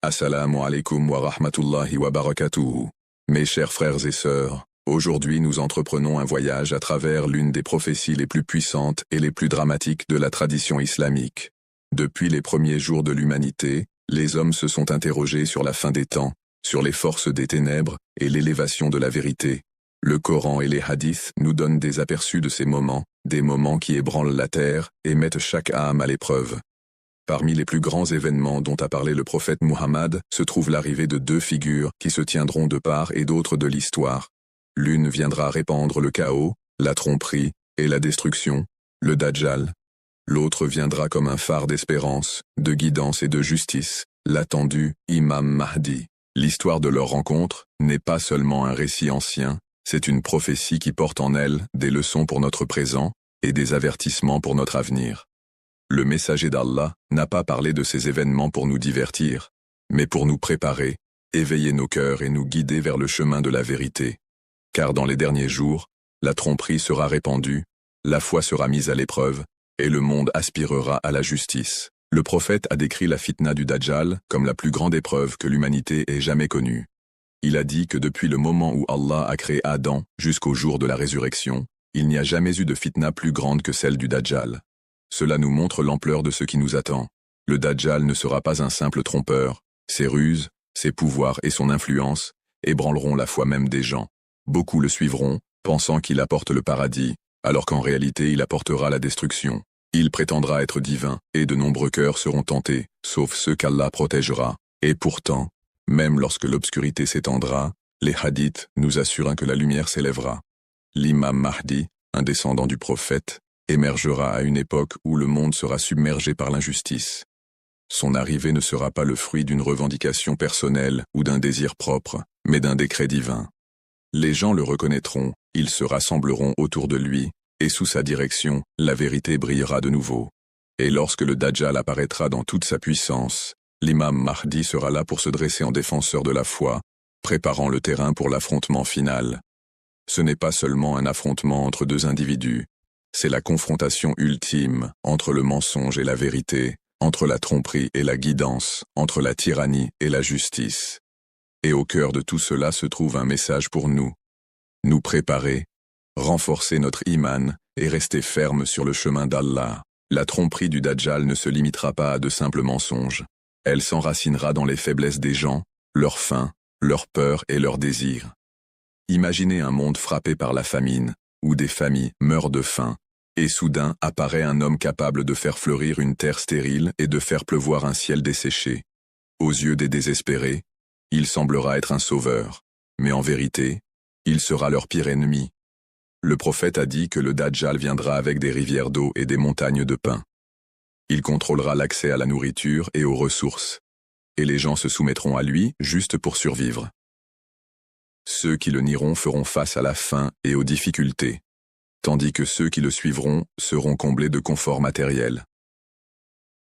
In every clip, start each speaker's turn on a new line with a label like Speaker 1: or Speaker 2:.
Speaker 1: Assalamu alaikum wa rahmatullahi wa barakatuhu. Mes chers frères et sœurs, aujourd'hui nous entreprenons un voyage à travers l'une des prophéties les plus puissantes et les plus dramatiques de la tradition islamique. Depuis les premiers jours de l'humanité, les hommes se sont interrogés sur la fin des temps, sur les forces des ténèbres et l'élévation de la vérité. Le Coran et les hadiths nous donnent des aperçus de ces moments, des moments qui ébranlent la terre et mettent chaque âme à l'épreuve. Parmi les plus grands événements dont a parlé le prophète Muhammad se trouve l'arrivée de deux figures qui se tiendront de part et d'autre de l'histoire. L'une viendra répandre le chaos, la tromperie et la destruction, le Dajjal. L'autre viendra comme un phare d'espérance, de guidance et de justice, l'attendu Imam Mahdi. L'histoire de leur rencontre n'est pas seulement un récit ancien, c'est une prophétie qui porte en elle des leçons pour notre présent et des avertissements pour notre avenir. Le messager d'Allah n'a pas parlé de ces événements pour nous divertir, mais pour nous préparer, éveiller nos cœurs et nous guider vers le chemin de la vérité. Car dans les derniers jours, la tromperie sera répandue, la foi sera mise à l'épreuve, et le monde aspirera à la justice. Le prophète a décrit la fitna du Dajjal comme la plus grande épreuve que l'humanité ait jamais connue. Il a dit que depuis le moment où Allah a créé Adam jusqu'au jour de la résurrection, il n'y a jamais eu de fitna plus grande que celle du Dajjal. Cela nous montre l'ampleur de ce qui nous attend. Le Dajjal ne sera pas un simple trompeur. Ses ruses, ses pouvoirs et son influence ébranleront la foi même des gens. Beaucoup le suivront, pensant qu'il apporte le paradis, alors qu'en réalité il apportera la destruction. Il prétendra être divin, et de nombreux cœurs seront tentés, sauf ceux qu'Allah protégera. Et pourtant, même lorsque l'obscurité s'étendra, les hadiths nous assurent que la lumière s'élèvera. L'imam Mahdi, un descendant du prophète, émergera à une époque où le monde sera submergé par l'injustice. Son arrivée ne sera pas le fruit d'une revendication personnelle ou d'un désir propre, mais d'un décret divin. Les gens le reconnaîtront, ils se rassembleront autour de lui, et sous sa direction, la vérité brillera de nouveau. Et lorsque le Dajjal apparaîtra dans toute sa puissance, l'imam Mahdi sera là pour se dresser en défenseur de la foi, préparant le terrain pour l'affrontement final. Ce n'est pas seulement un affrontement entre deux individus, c'est la confrontation ultime entre le mensonge et la vérité, entre la tromperie et la guidance, entre la tyrannie et la justice. Et au cœur de tout cela se trouve un message pour nous. Nous préparer, renforcer notre iman et rester ferme sur le chemin d'Allah. La tromperie du Dajjal ne se limitera pas à de simples mensonges. Elle s'enracinera dans les faiblesses des gens, leurs faim, leurs peurs et leurs désirs. Imaginez un monde frappé par la famine, où des familles meurent de faim, et soudain apparaît un homme capable de faire fleurir une terre stérile et de faire pleuvoir un ciel desséché. Aux yeux des désespérés, il semblera être un sauveur, mais en vérité, il sera leur pire ennemi. Le prophète a dit que le Dajjal viendra avec des rivières d'eau et des montagnes de pain. Il contrôlera l'accès à la nourriture et aux ressources, et les gens se soumettront à lui juste pour survivre. Ceux qui le nieront feront face à la faim et aux difficultés, tandis que ceux qui le suivront seront comblés de confort matériel.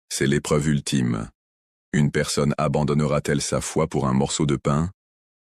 Speaker 1: C'est l'épreuve ultime. Une personne abandonnera-t-elle sa foi pour un morceau de pain,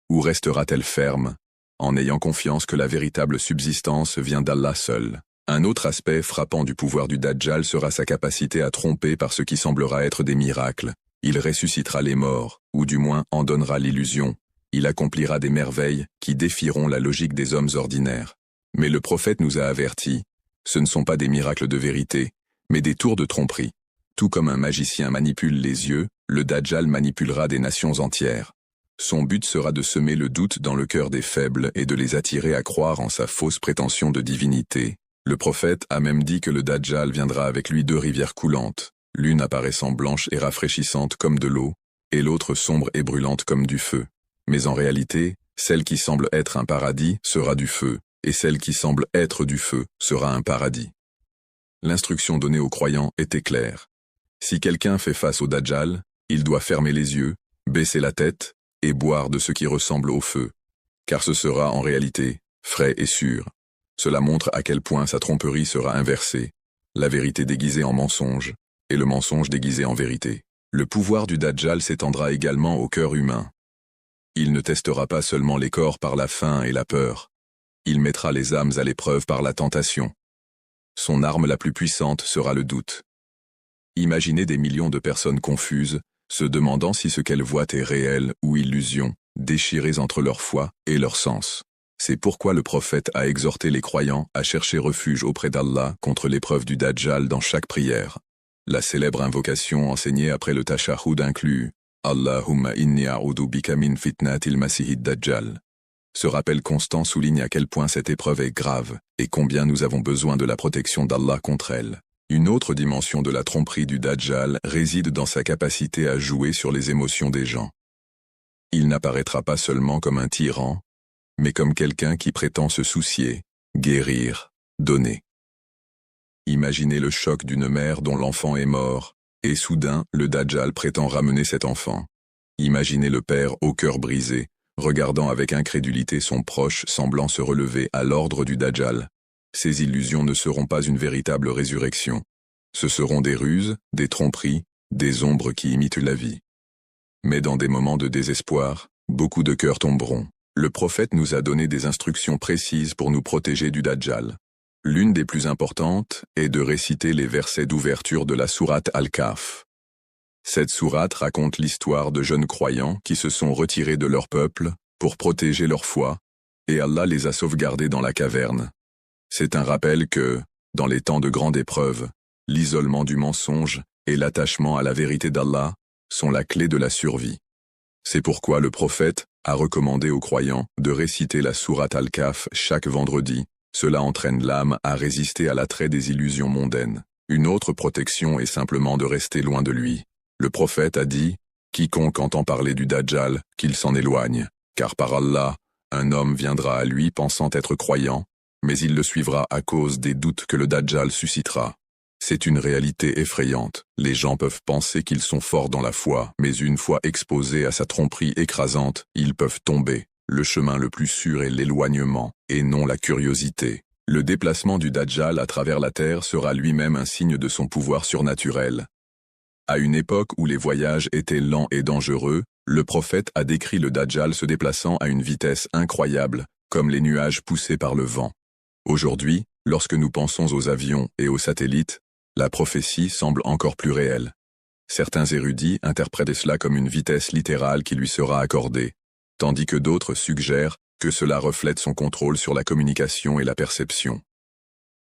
Speaker 1: ou restera-t-elle ferme, en ayant confiance que la véritable subsistance vient d'Allah seul? Un autre aspect frappant du pouvoir du Dajjal sera sa capacité à tromper par ce qui semblera être des miracles. Il ressuscitera les morts, ou du moins en donnera l'illusion. Il accomplira des merveilles qui défieront la logique des hommes ordinaires. Mais le prophète nous a avertis, ce ne sont pas des miracles de vérité, mais des tours de tromperie. Tout comme un magicien manipule les yeux, le Dajjal manipulera des nations entières. Son but sera de semer le doute dans le cœur des faibles et de les attirer à croire en sa fausse prétention de divinité. Le prophète a même dit que le Dajjal viendra avec lui deux rivières coulantes, l'une apparaissant blanche et rafraîchissante comme de l'eau, et l'autre sombre et brûlante comme du feu. Mais en réalité, celle qui semble être un paradis sera du feu, et celle qui semble être du feu sera un paradis. L'instruction donnée aux croyants était claire. Si quelqu'un fait face au Dajjal, il doit fermer les yeux, baisser la tête, et boire de ce qui ressemble au feu, car ce sera en réalité frais et sûr. Cela montre à quel point sa tromperie sera inversée, la vérité déguisée en mensonge, et le mensonge déguisé en vérité. Le pouvoir du Dajjal s'étendra également au cœur humain. Il ne testera pas seulement les corps par la faim et la peur. Il mettra les âmes à l'épreuve par la tentation. Son arme la plus puissante sera le doute. Imaginez des millions de personnes confuses, se demandant si ce qu'elles voient est réel ou illusion, déchirées entre leur foi et leur sens. C'est pourquoi le prophète a exhorté les croyants à chercher refuge auprès d'Allah contre l'épreuve du Dajjal dans chaque prière. La célèbre invocation enseignée après le tashahhud inclut « Allahumma inni a'udhu bika min fitnatil masihid Dajjal ». Ce rappel constant souligne à quel point cette épreuve est grave et combien nous avons besoin de la protection d'Allah contre elle. Une autre dimension de la tromperie du Dajjal réside dans sa capacité à jouer sur les émotions des gens. Il n'apparaîtra pas seulement comme un tyran, mais comme quelqu'un qui prétend se soucier, guérir, donner. Imaginez le choc d'une mère dont l'enfant est mort, et soudain, le Dajjal prétend ramener cet enfant. Imaginez le père au cœur brisé, regardant avec incrédulité son proche semblant se relever à l'ordre du Dajjal. Ces illusions ne seront pas une véritable résurrection. Ce seront des ruses, des tromperies, des ombres qui imitent la vie. Mais dans des moments de désespoir, beaucoup de cœurs tomberont. Le prophète nous a donné des instructions précises pour nous protéger du Dajjal. L'une des plus importantes est de réciter les versets d'ouverture de la sourate Al-Kahf. Cette sourate raconte l'histoire de jeunes croyants qui se sont retirés de leur peuple pour protéger leur foi, et Allah les a sauvegardés dans la caverne. C'est un rappel que, dans les temps de grande épreuve, l'isolement du mensonge et l'attachement à la vérité d'Allah sont la clé de la survie. C'est pourquoi le prophète a recommandé aux croyants de réciter la sourate Al-Kahf chaque vendredi. Cela entraîne l'âme à résister à l'attrait des illusions mondaines. Une autre protection est simplement de rester loin de lui. Le prophète a dit « Quiconque entend parler du Dajjal, qu'il s'en éloigne, car par Allah, un homme viendra à lui pensant être croyant, mais il le suivra à cause des doutes que le Dajjal suscitera. » C'est une réalité effrayante. Les gens peuvent penser qu'ils sont forts dans la foi, mais une fois exposés à sa tromperie écrasante, ils peuvent tomber. Le chemin le plus sûr est l'éloignement, et non la curiosité. Le déplacement du Dajjal à travers la terre sera lui-même un signe de son pouvoir surnaturel. À une époque où les voyages étaient lents et dangereux, le prophète a décrit le Dajjal se déplaçant à une vitesse incroyable, comme les nuages poussés par le vent. Aujourd'hui, lorsque nous pensons aux avions et aux satellites, la prophétie semble encore plus réelle. Certains érudits interprètent cela comme une vitesse littérale qui lui sera accordée, tandis que d'autres suggèrent que cela reflète son contrôle sur la communication et la perception.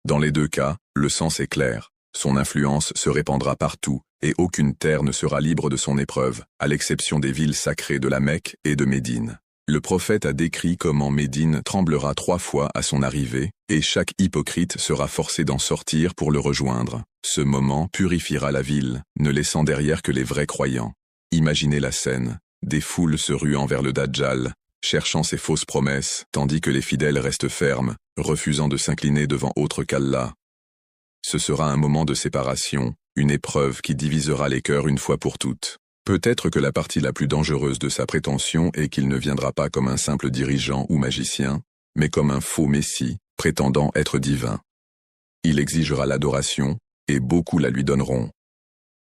Speaker 1: Dans les deux cas, le sens est clair, son influence se répandra partout, et aucune terre ne sera libre de son épreuve, à l'exception des villes sacrées de la Mecque et de Médine. Le prophète a décrit comment Médine tremblera 3 fois à son arrivée, et chaque hypocrite sera forcé d'en sortir pour le rejoindre. Ce moment purifiera la ville, ne laissant derrière que les vrais croyants. Imaginez la scène. Des foules se ruant vers le Dajjal, cherchant ses fausses promesses, tandis que les fidèles restent fermes, refusant de s'incliner devant autre qu'Allah. Ce sera un moment de séparation, une épreuve qui divisera les cœurs une fois pour toutes. Peut-être que la partie la plus dangereuse de sa prétention est qu'il ne viendra pas comme un simple dirigeant ou magicien, mais comme un faux messie, prétendant être divin. Il exigera l'adoration, et beaucoup la lui donneront.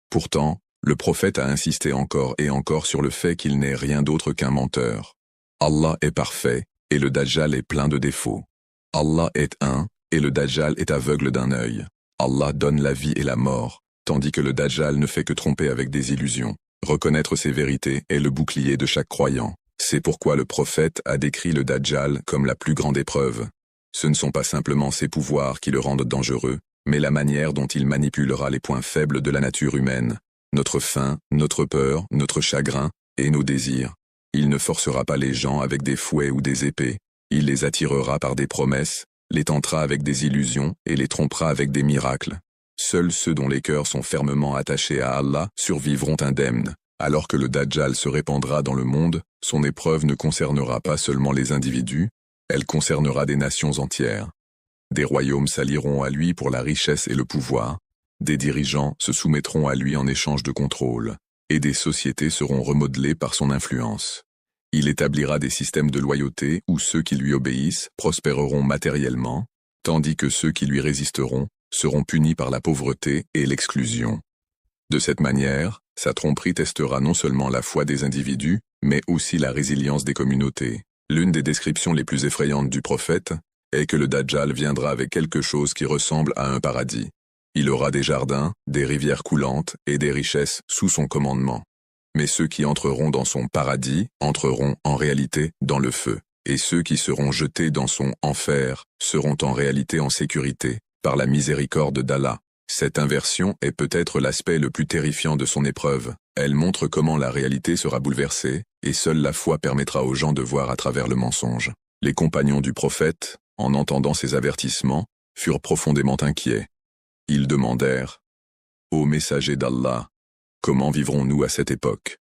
Speaker 1: Pourtant, le prophète a insisté encore et encore sur le fait qu'il n'est rien d'autre qu'un menteur. Allah est parfait, et le Dajjal est plein de défauts. Allah est un, et le Dajjal est aveugle d'un œil. Allah donne la vie et la mort, tandis que le Dajjal ne fait que tromper avec des illusions. Reconnaître ces vérités est le bouclier de chaque croyant. C'est pourquoi le prophète a décrit le Dajjal comme la plus grande épreuve. Ce ne sont pas simplement ses pouvoirs qui le rendent dangereux, mais la manière dont il manipulera les points faibles de la nature humaine. Notre faim, notre peur, notre chagrin et nos désirs. Il ne forcera pas les gens avec des fouets ou des épées. Il les attirera par des promesses, les tentera avec des illusions et les trompera avec des miracles. Seuls ceux dont les cœurs sont fermement attachés à Allah survivront indemnes. Alors que le Dajjal se répandra dans le monde, son épreuve ne concernera pas seulement les individus, elle concernera des nations entières. Des royaumes s'allieront à lui pour la richesse et le pouvoir. Des dirigeants se soumettront à lui en échange de contrôle, et des sociétés seront remodelées par son influence. Il établira des systèmes de loyauté où ceux qui lui obéissent prospéreront matériellement, tandis que ceux qui lui résisteront seront punis par la pauvreté et l'exclusion. De cette manière, sa tromperie testera non seulement la foi des individus, mais aussi la résilience des communautés. L'une des descriptions les plus effrayantes du prophète est que le Dajjal viendra avec quelque chose qui ressemble à un paradis. Il aura des jardins, des rivières coulantes et des richesses sous son commandement. Mais ceux qui entreront dans son paradis entreront en réalité dans le feu, et ceux qui seront jetés dans son enfer seront en réalité en sécurité, par la miséricorde d'Allah. Cette inversion est peut-être l'aspect le plus terrifiant de son épreuve. Elle montre comment la réalité sera bouleversée, et seule la foi permettra aux gens de voir à travers le mensonge. Les compagnons du prophète, en entendant ces avertissements, furent profondément inquiets. Ils demandèrent « Ô messager d'Allah, comment vivrons-nous à cette époque ?»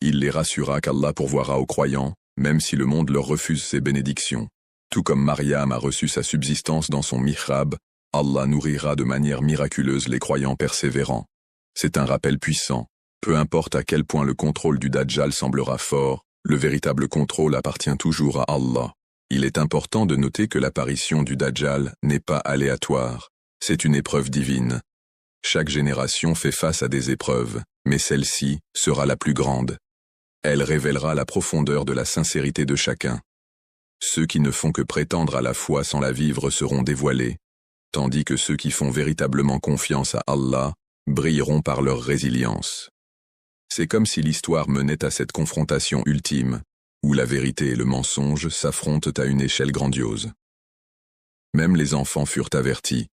Speaker 1: Il les rassura qu'Allah pourvoira aux croyants, même si le monde leur refuse ses bénédictions. Tout comme Mariam a reçu sa subsistance dans son mihrab, Allah nourrira de manière miraculeuse les croyants persévérants. C'est un rappel puissant. Peu importe à quel point le contrôle du Dajjal semblera fort, le véritable contrôle appartient toujours à Allah. Il est important de noter que l'apparition du Dajjal n'est pas aléatoire. C'est une épreuve divine. Chaque génération fait face à des épreuves, mais celle-ci sera la plus grande. Elle révélera la profondeur de la sincérité de chacun. Ceux qui ne font que prétendre à la foi sans la vivre seront dévoilés, tandis que ceux qui font véritablement confiance à Allah brilleront par leur résilience. C'est comme si l'histoire menait à cette confrontation ultime, où la vérité et le mensonge s'affrontent à une échelle grandiose. Même les enfants furent avertis.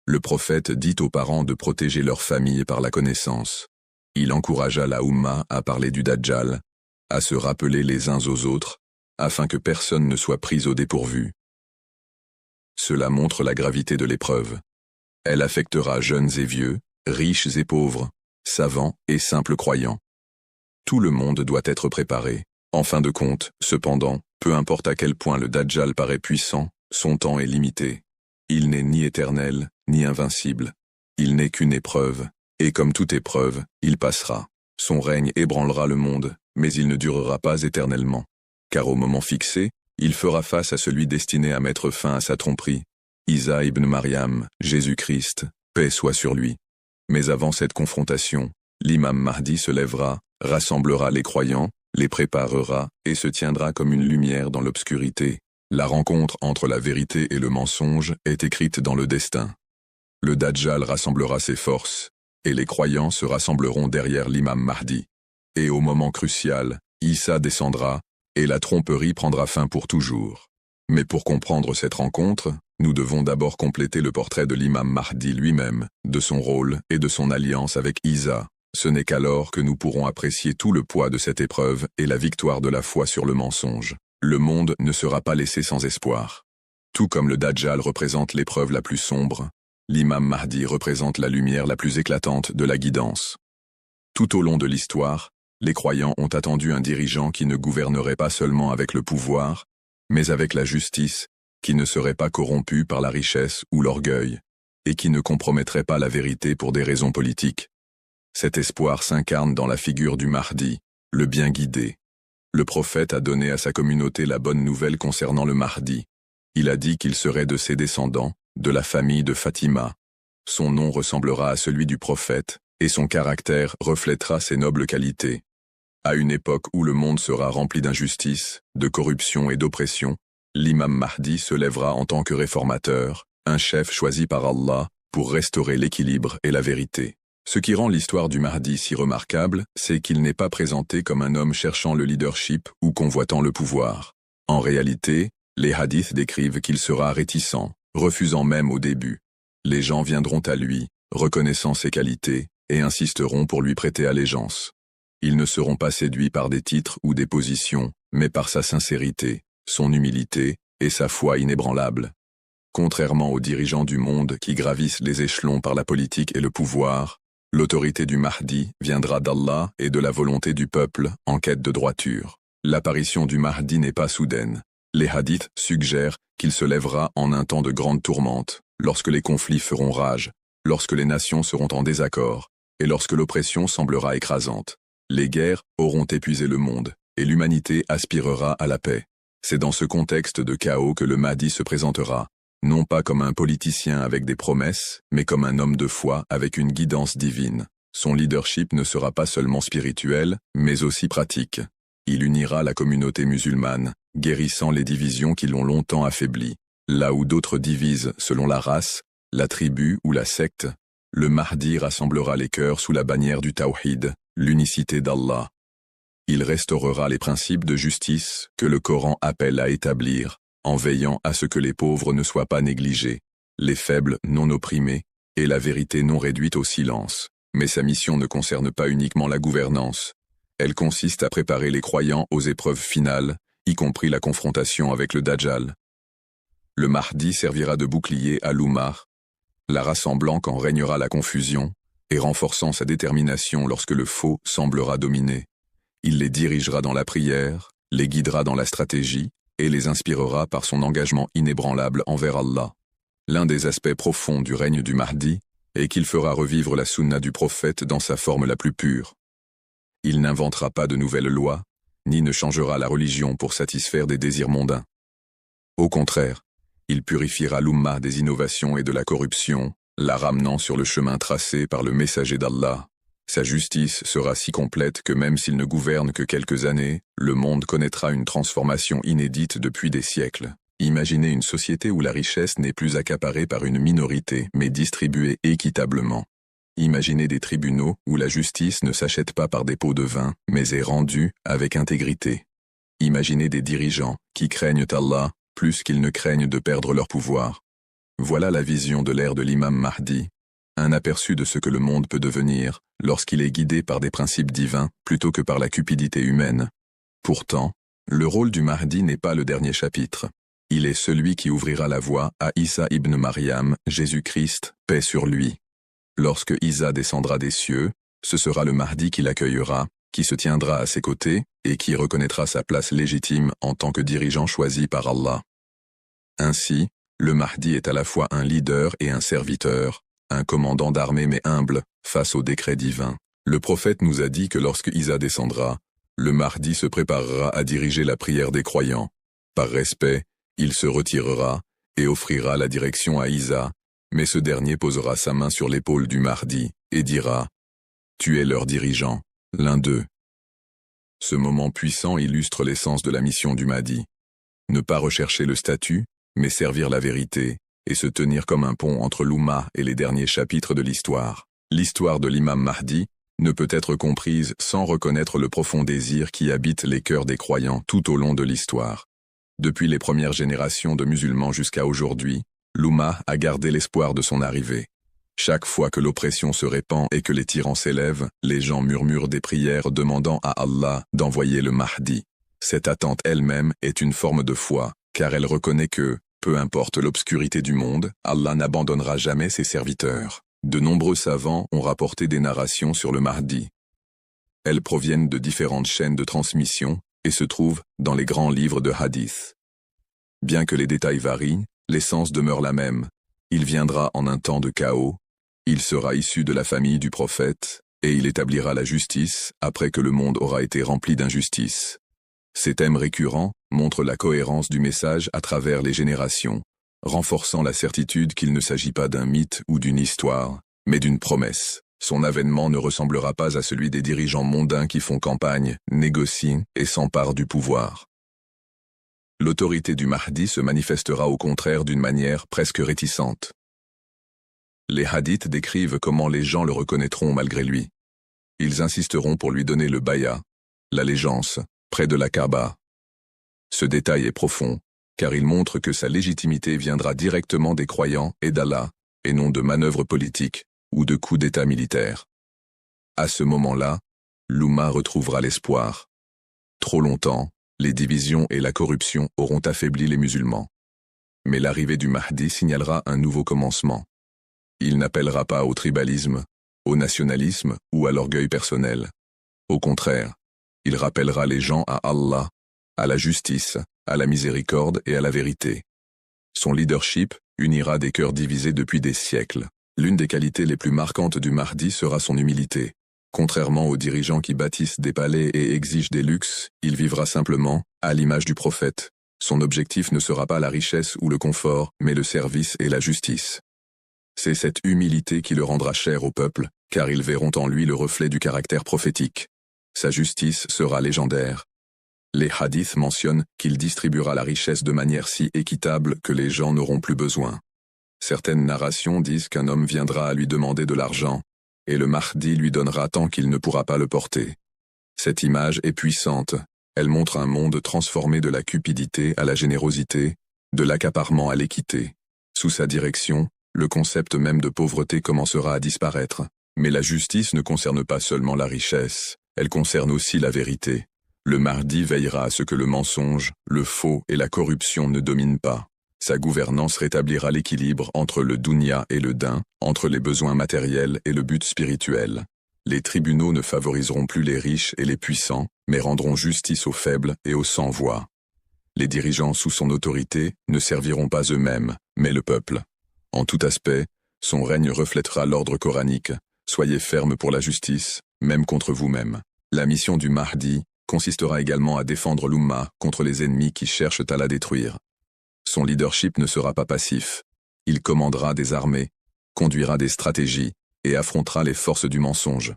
Speaker 1: Le prophète dit aux parents de protéger leur famille par la connaissance. Il encouragea la Oumma à parler du Dajjal, à se rappeler les uns aux autres, afin que personne ne soit pris au dépourvu. Cela montre la gravité de l'épreuve. Elle affectera jeunes et vieux, riches et pauvres, savants et simples croyants. Tout le monde doit être préparé. En fin de compte, cependant, peu importe à quel point le Dajjal paraît puissant, son temps est limité. Il n'est ni éternel, ni invincible. Il n'est qu'une épreuve, et comme toute épreuve, il passera. Son règne ébranlera le monde, mais il ne durera pas éternellement. Car au moment fixé, il fera face à celui destiné à mettre fin à sa tromperie, Isa ibn Maryam, Jésus-Christ, paix soit sur lui. Mais avant cette confrontation, l'imam Mahdi se lèvera, rassemblera les croyants, les préparera et se tiendra comme une lumière dans l'obscurité. La rencontre entre la vérité et le mensonge est écrite dans le destin. Le Dajjal rassemblera ses forces, et les croyants se rassembleront derrière l'imam Mahdi. Et au moment crucial, Isa descendra, et la tromperie prendra fin pour toujours. Mais pour comprendre cette rencontre, nous devons d'abord compléter le portrait de l'imam Mahdi lui-même, de son rôle et de son alliance avec Isa. Ce n'est qu'alors que nous pourrons apprécier tout le poids de cette épreuve et la victoire de la foi sur le mensonge. Le monde ne sera pas laissé sans espoir. Tout comme le Dajjal représente l'épreuve la plus sombre, l'imam Mahdi représente la lumière la plus éclatante de la guidance. Tout au long de l'histoire, les croyants ont attendu un dirigeant qui ne gouvernerait pas seulement avec le pouvoir, mais avec la justice, qui ne serait pas corrompu par la richesse ou l'orgueil, et qui ne compromettrait pas la vérité pour des raisons politiques. Cet espoir s'incarne dans la figure du Mahdi, le bien guidé. Le prophète a donné à sa communauté la bonne nouvelle concernant le Mahdi. Il a dit qu'il serait de ses descendants, de la famille de Fatima. Son nom ressemblera à celui du prophète, et son caractère reflètera ses nobles qualités. À une époque où le monde sera rempli d'injustice, de corruption et d'oppression, l'imam Mahdi se lèvera en tant que réformateur, un chef choisi par Allah pour restaurer l'équilibre et la vérité. Ce qui rend l'histoire du Mahdi si remarquable, c'est qu'il n'est pas présenté comme un homme cherchant le leadership ou convoitant le pouvoir. En réalité, les hadiths décrivent qu'il sera réticent, refusant même au début. Les gens viendront à lui, reconnaissant ses qualités, et insisteront pour lui prêter allégeance. Ils ne seront pas séduits par des titres ou des positions, mais par sa sincérité, son humilité et sa foi inébranlable. Contrairement aux dirigeants du monde qui gravissent les échelons par la politique et le pouvoir, l'autorité du Mahdi viendra d'Allah et de la volonté du peuple en quête de droiture. L'apparition du Mahdi n'est pas soudaine. Les hadiths suggèrent qu'il se lèvera en un temps de grande tourmente, lorsque les conflits feront rage, lorsque les nations seront en désaccord, et lorsque l'oppression semblera écrasante. Les guerres auront épuisé le monde, et l'humanité aspirera à la paix. C'est dans ce contexte de chaos que le Mahdi se présentera, non pas comme un politicien avec des promesses, mais comme un homme de foi avec une guidance divine. Son leadership ne sera pas seulement spirituel, mais aussi pratique. Il unira la communauté musulmane, guérissant les divisions qui l'ont longtemps affaibli. Là où d'autres divisent selon la race, la tribu ou la secte, le Mahdi rassemblera les cœurs sous la bannière du Tawhid, l'unicité d'Allah. Il restaurera les principes de justice que le Coran appelle à établir, en veillant à ce que les pauvres ne soient pas négligés, les faibles non opprimés, et la vérité non réduite au silence. Mais sa mission ne concerne pas uniquement la gouvernance. Elle consiste à préparer les croyants aux épreuves finales, y compris la confrontation avec le Dajjal. Le Mahdi servira de bouclier à l'Ummah, la rassemblant quand régnera la confusion, et renforçant sa détermination lorsque le faux semblera dominer. Il les dirigera dans la prière, les guidera dans la stratégie, et les inspirera par son engagement inébranlable envers Allah. L'un des aspects profonds du règne du Mahdi est qu'il fera revivre la sunna du prophète dans sa forme la plus pure. Il n'inventera pas de nouvelles lois, ni ne changera la religion pour satisfaire des désirs mondains. Au contraire, il purifiera l'Ummah des innovations et de la corruption, la ramenant sur le chemin tracé par le messager d'Allah. Sa justice sera si complète que même s'il ne gouverne que quelques années, le monde connaîtra une transformation inédite depuis des siècles. Imaginez une société où la richesse n'est plus accaparée par une minorité, mais distribuée équitablement. Imaginez des tribunaux où la justice ne s'achète pas par des pots de vin, mais est rendue avec intégrité. Imaginez des dirigeants qui craignent Allah plus qu'ils ne craignent de perdre leur pouvoir. Voilà la vision de l'ère de l'imam Mahdi, un aperçu de ce que le monde peut devenir lorsqu'il est guidé par des principes divins plutôt que par la cupidité humaine. Pourtant, le rôle du Mahdi n'est pas le dernier chapitre. Il est celui qui ouvrira la voie à Isa ibn Maryam, Jésus-Christ, paix sur lui. Lorsque Isa descendra des cieux, ce sera le Mahdi qui l'accueillera, qui se tiendra à ses côtés et qui reconnaîtra sa place légitime en tant que dirigeant choisi par Allah. Ainsi, le Mahdi est à la fois un leader et un serviteur, un commandant d'armée mais humble, face au décret divin. Le prophète nous a dit que lorsque Isa descendra, le Mahdi se préparera à diriger la prière des croyants. Par respect, il se retirera et offrira la direction à Isa, mais ce dernier posera sa main sur l'épaule du Mahdi et dira « Tu es leur dirigeant, l'un d'eux ». Ce moment puissant illustre l'essence de la mission du Mahdi. Ne pas rechercher le statut, mais servir la vérité, et se tenir comme un pont entre l'Ummah et les derniers chapitres de l'histoire. L'histoire de l'imam Mahdi ne peut être comprise sans reconnaître le profond désir qui habite les cœurs des croyants tout au long de l'histoire. Depuis les premières générations de musulmans jusqu'à aujourd'hui, l'Ummah a gardé l'espoir de son arrivée. Chaque fois que l'oppression se répand et que les tyrans s'élèvent, les gens murmurent des prières demandant à Allah d'envoyer le Mahdi. Cette attente elle-même est une forme de foi, car elle reconnaît que, peu importe l'obscurité du monde, Allah n'abandonnera jamais ses serviteurs. De nombreux savants ont rapporté des narrations sur le Mahdi. Elles proviennent de différentes chaînes de transmission et se trouvent dans les grands livres de hadith. Bien que les détails varient, l'essence demeure la même. Il viendra en un temps de chaos, il sera issu de la famille du prophète, et il établira la justice après que le monde aura été rempli d'injustice. Ces thèmes récurrents montrent la cohérence du message à travers les générations, renforçant la certitude qu'il ne s'agit pas d'un mythe ou d'une histoire, mais d'une promesse. Son avènement ne ressemblera pas à celui des dirigeants mondains qui font campagne, négocient et s'emparent du pouvoir. L'autorité du Mahdi se manifestera au contraire d'une manière presque réticente. Les hadiths décrivent comment les gens le reconnaîtront malgré lui. Ils insisteront pour lui donner le bay'a, l'allégeance, près de la Kaaba. Ce détail est profond, car il montre que sa légitimité viendra directement des croyants et d'Allah, et non de manœuvres politiques ou de coups d'État militaires. À ce moment-là, l'Ummah retrouvera l'espoir. Trop longtemps, les divisions et la corruption auront affaibli les musulmans. Mais l'arrivée du Mahdi signalera un nouveau commencement. Il n'appellera pas au tribalisme, au nationalisme ou à l'orgueil personnel. Au contraire, il rappellera les gens à Allah, à la justice, à la miséricorde et à la vérité. Son leadership unira des cœurs divisés depuis des siècles. L'une des qualités les plus marquantes du Mahdi sera son humilité. Contrairement aux dirigeants qui bâtissent des palais et exigent des luxes, il vivra simplement, à l'image du prophète. Son objectif ne sera pas la richesse ou le confort, mais le service et la justice. C'est cette humilité qui le rendra cher au peuple, car ils verront en lui le reflet du caractère prophétique. Sa justice sera légendaire. Les hadiths mentionnent qu'il distribuera la richesse de manière si équitable que les gens n'auront plus besoin. Certaines narrations disent qu'un homme viendra à lui demander de l'argent, et le Mahdi lui donnera tant qu'il ne pourra pas le porter. Cette image est puissante, elle montre un monde transformé de la cupidité à la générosité, de l'accaparement à l'équité. Sous sa direction, le concept même de pauvreté commencera à disparaître. Mais la justice ne concerne pas seulement la richesse, elle concerne aussi la vérité. Le Mahdi veillera à ce que le mensonge, le faux et la corruption ne dominent pas. Sa gouvernance rétablira l'équilibre entre le dunya et le din, entre les besoins matériels et le but spirituel. Les tribunaux ne favoriseront plus les riches et les puissants, mais rendront justice aux faibles et aux sans-voix. Les dirigeants sous son autorité ne serviront pas eux-mêmes, mais le peuple. En tout aspect, son règne reflètera l'ordre coranique. Soyez fermes pour la justice, même contre vous-même. La mission du Mahdi consistera également à défendre l'Oumma contre les ennemis qui cherchent à la détruire. Son leadership ne sera pas passif. Il commandera des armées, conduira des stratégies et affrontera les forces du mensonge.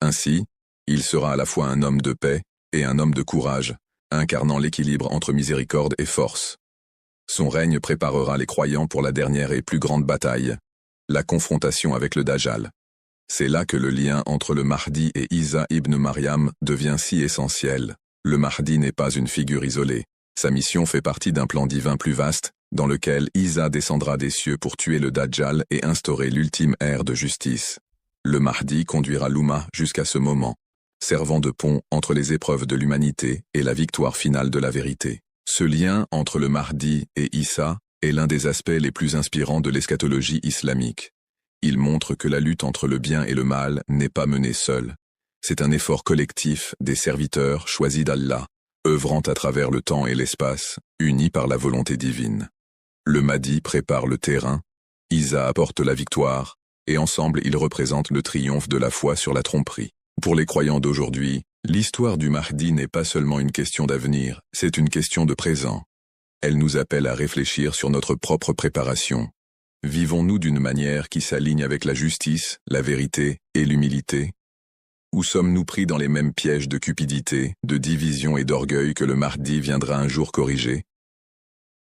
Speaker 1: Ainsi, il sera à la fois un homme de paix et un homme de courage, incarnant l'équilibre entre miséricorde et force. Son règne préparera les croyants pour la dernière et plus grande bataille, la confrontation avec le Dajjal. C'est là que le lien entre le Mahdi et Isa ibn Maryam devient si essentiel. Le Mahdi n'est pas une figure isolée. Sa mission fait partie d'un plan divin plus vaste, dans lequel Isa descendra des cieux pour tuer le Dajjal et instaurer l'ultime ère de justice. Le Mahdi conduira l'Oumma jusqu'à ce moment, servant de pont entre les épreuves de l'humanité et la victoire finale de la vérité. Ce lien entre le Mahdi et Isa est l'un des aspects les plus inspirants de l'eschatologie islamique. Il montre que la lutte entre le bien et le mal n'est pas menée seule. C'est un effort collectif des serviteurs choisis d'Allah, œuvrant à travers le temps et l'espace, unis par la volonté divine. Le Mahdi prépare le terrain, Isa apporte la victoire, et ensemble ils représentent le triomphe de la foi sur la tromperie. Pour les croyants d'aujourd'hui, l'histoire du Mahdi n'est pas seulement une question d'avenir, c'est une question de présent. Elle nous appelle à réfléchir sur notre propre préparation. Vivons-nous d'une manière qui s'aligne avec la justice, la vérité et l'humilité? Ou sommes-nous pris dans les mêmes pièges de cupidité, de division et d'orgueil que le Mahdi viendra un jour corriger?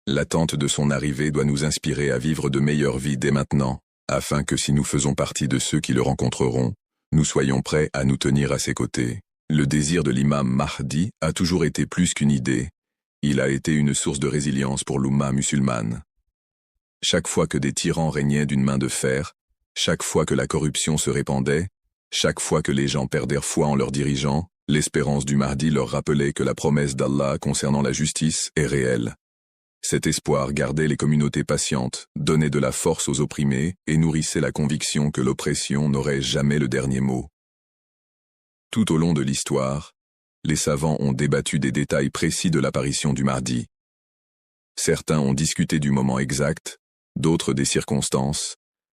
Speaker 1: L'attente de son arrivée doit nous inspirer à vivre de meilleures vies dès maintenant, afin que si nous faisons partie de ceux qui le rencontreront, nous soyons prêts à nous tenir à ses côtés. Le désir de l'imam Mahdi a toujours été plus qu'une idée. Il a été une source de résilience pour l'Oumma musulmane. Chaque fois que des tyrans régnaient d'une main de fer, chaque fois que la corruption se répandait, chaque fois que les gens perdèrent foi en leurs dirigeants, l'espérance du Mahdi leur rappelait que la promesse d'Allah concernant la justice est réelle. Cet espoir gardait les communautés patientes, donnait de la force aux opprimés et nourrissait la conviction que l'oppression n'aurait jamais le dernier mot. Tout au long de l'histoire, les savants ont débattu des détails précis de l'apparition du Mahdi. Certains ont discuté du moment exact, d'autres des circonstances,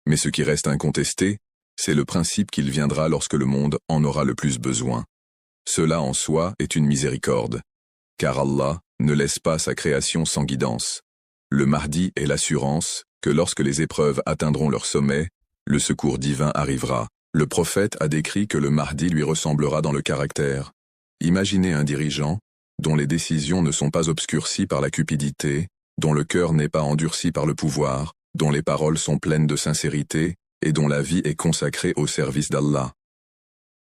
Speaker 1: mais ce qui reste incontesté, c'est le principe qu'il viendra lorsque le monde en aura le plus besoin. Cela en soi est une miséricorde, car Allah ne laisse pas sa création sans guidance. Le Mahdi est l'assurance que lorsque les épreuves atteindront leur sommet, le secours divin arrivera. Le prophète a décrit que le Mahdi lui ressemblera dans le caractère. Imaginez un dirigeant, dont les décisions ne sont pas obscurcies par la cupidité, dont le cœur n'est pas endurci par le pouvoir, dont les paroles sont pleines de sincérité, et dont la vie est consacrée au service d'Allah.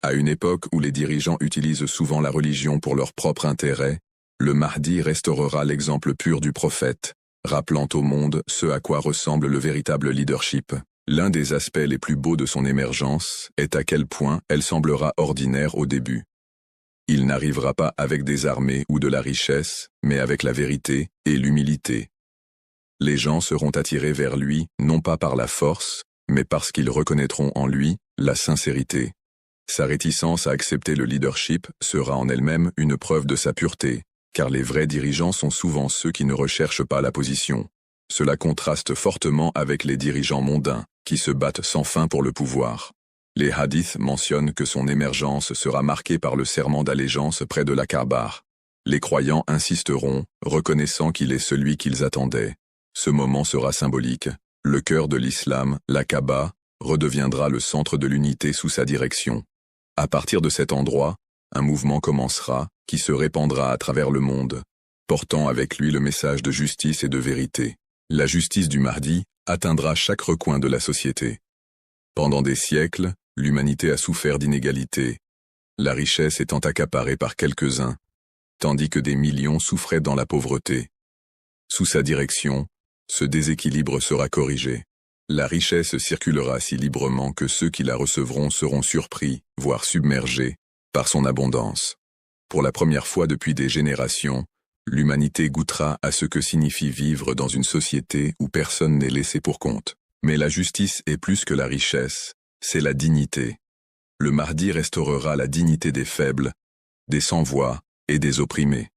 Speaker 1: À une époque où les dirigeants utilisent souvent la religion pour leur propre intérêt, le Mahdi restaurera l'exemple pur du prophète, rappelant au monde ce à quoi ressemble le véritable leadership. L'un des aspects les plus beaux de son émergence est à quel point elle semblera ordinaire au début. Il n'arrivera pas avec des armées ou de la richesse, mais avec la vérité et l'humilité. Les gens seront attirés vers lui, non pas par la force, mais parce qu'ils reconnaîtront en lui la sincérité. Sa réticence à accepter le leadership sera en elle-même une preuve de sa pureté, car les vrais dirigeants sont souvent ceux qui ne recherchent pas la position. Cela contraste fortement avec les dirigeants mondains, qui se battent sans fin pour le pouvoir. Les hadiths mentionnent que son émergence sera marquée par le serment d'allégeance près de la Kaaba. Les croyants insisteront, reconnaissant qu'il est celui qu'ils attendaient. Ce moment sera symbolique. Le cœur de l'islam, la Kaaba, redeviendra le centre de l'unité sous sa direction. À partir de cet endroit, un mouvement commencera, qui se répandra à travers le monde, portant avec lui le message de justice et de vérité. La justice du Mahdi atteindra chaque recoin de la société. Pendant des siècles, l'humanité a souffert d'inégalités, la richesse étant accaparée par quelques-uns, tandis que des millions souffraient dans la pauvreté. Sous sa direction, ce déséquilibre sera corrigé. La richesse circulera si librement que ceux qui la recevront seront surpris, voire submergés, par son abondance. Pour la première fois depuis des générations, l'humanité goûtera à ce que signifie vivre dans une société où personne n'est laissé pour compte. Mais la justice est plus que la richesse, c'est la dignité. Le Mahdi restaurera la dignité des faibles, des sans-voix et des opprimés.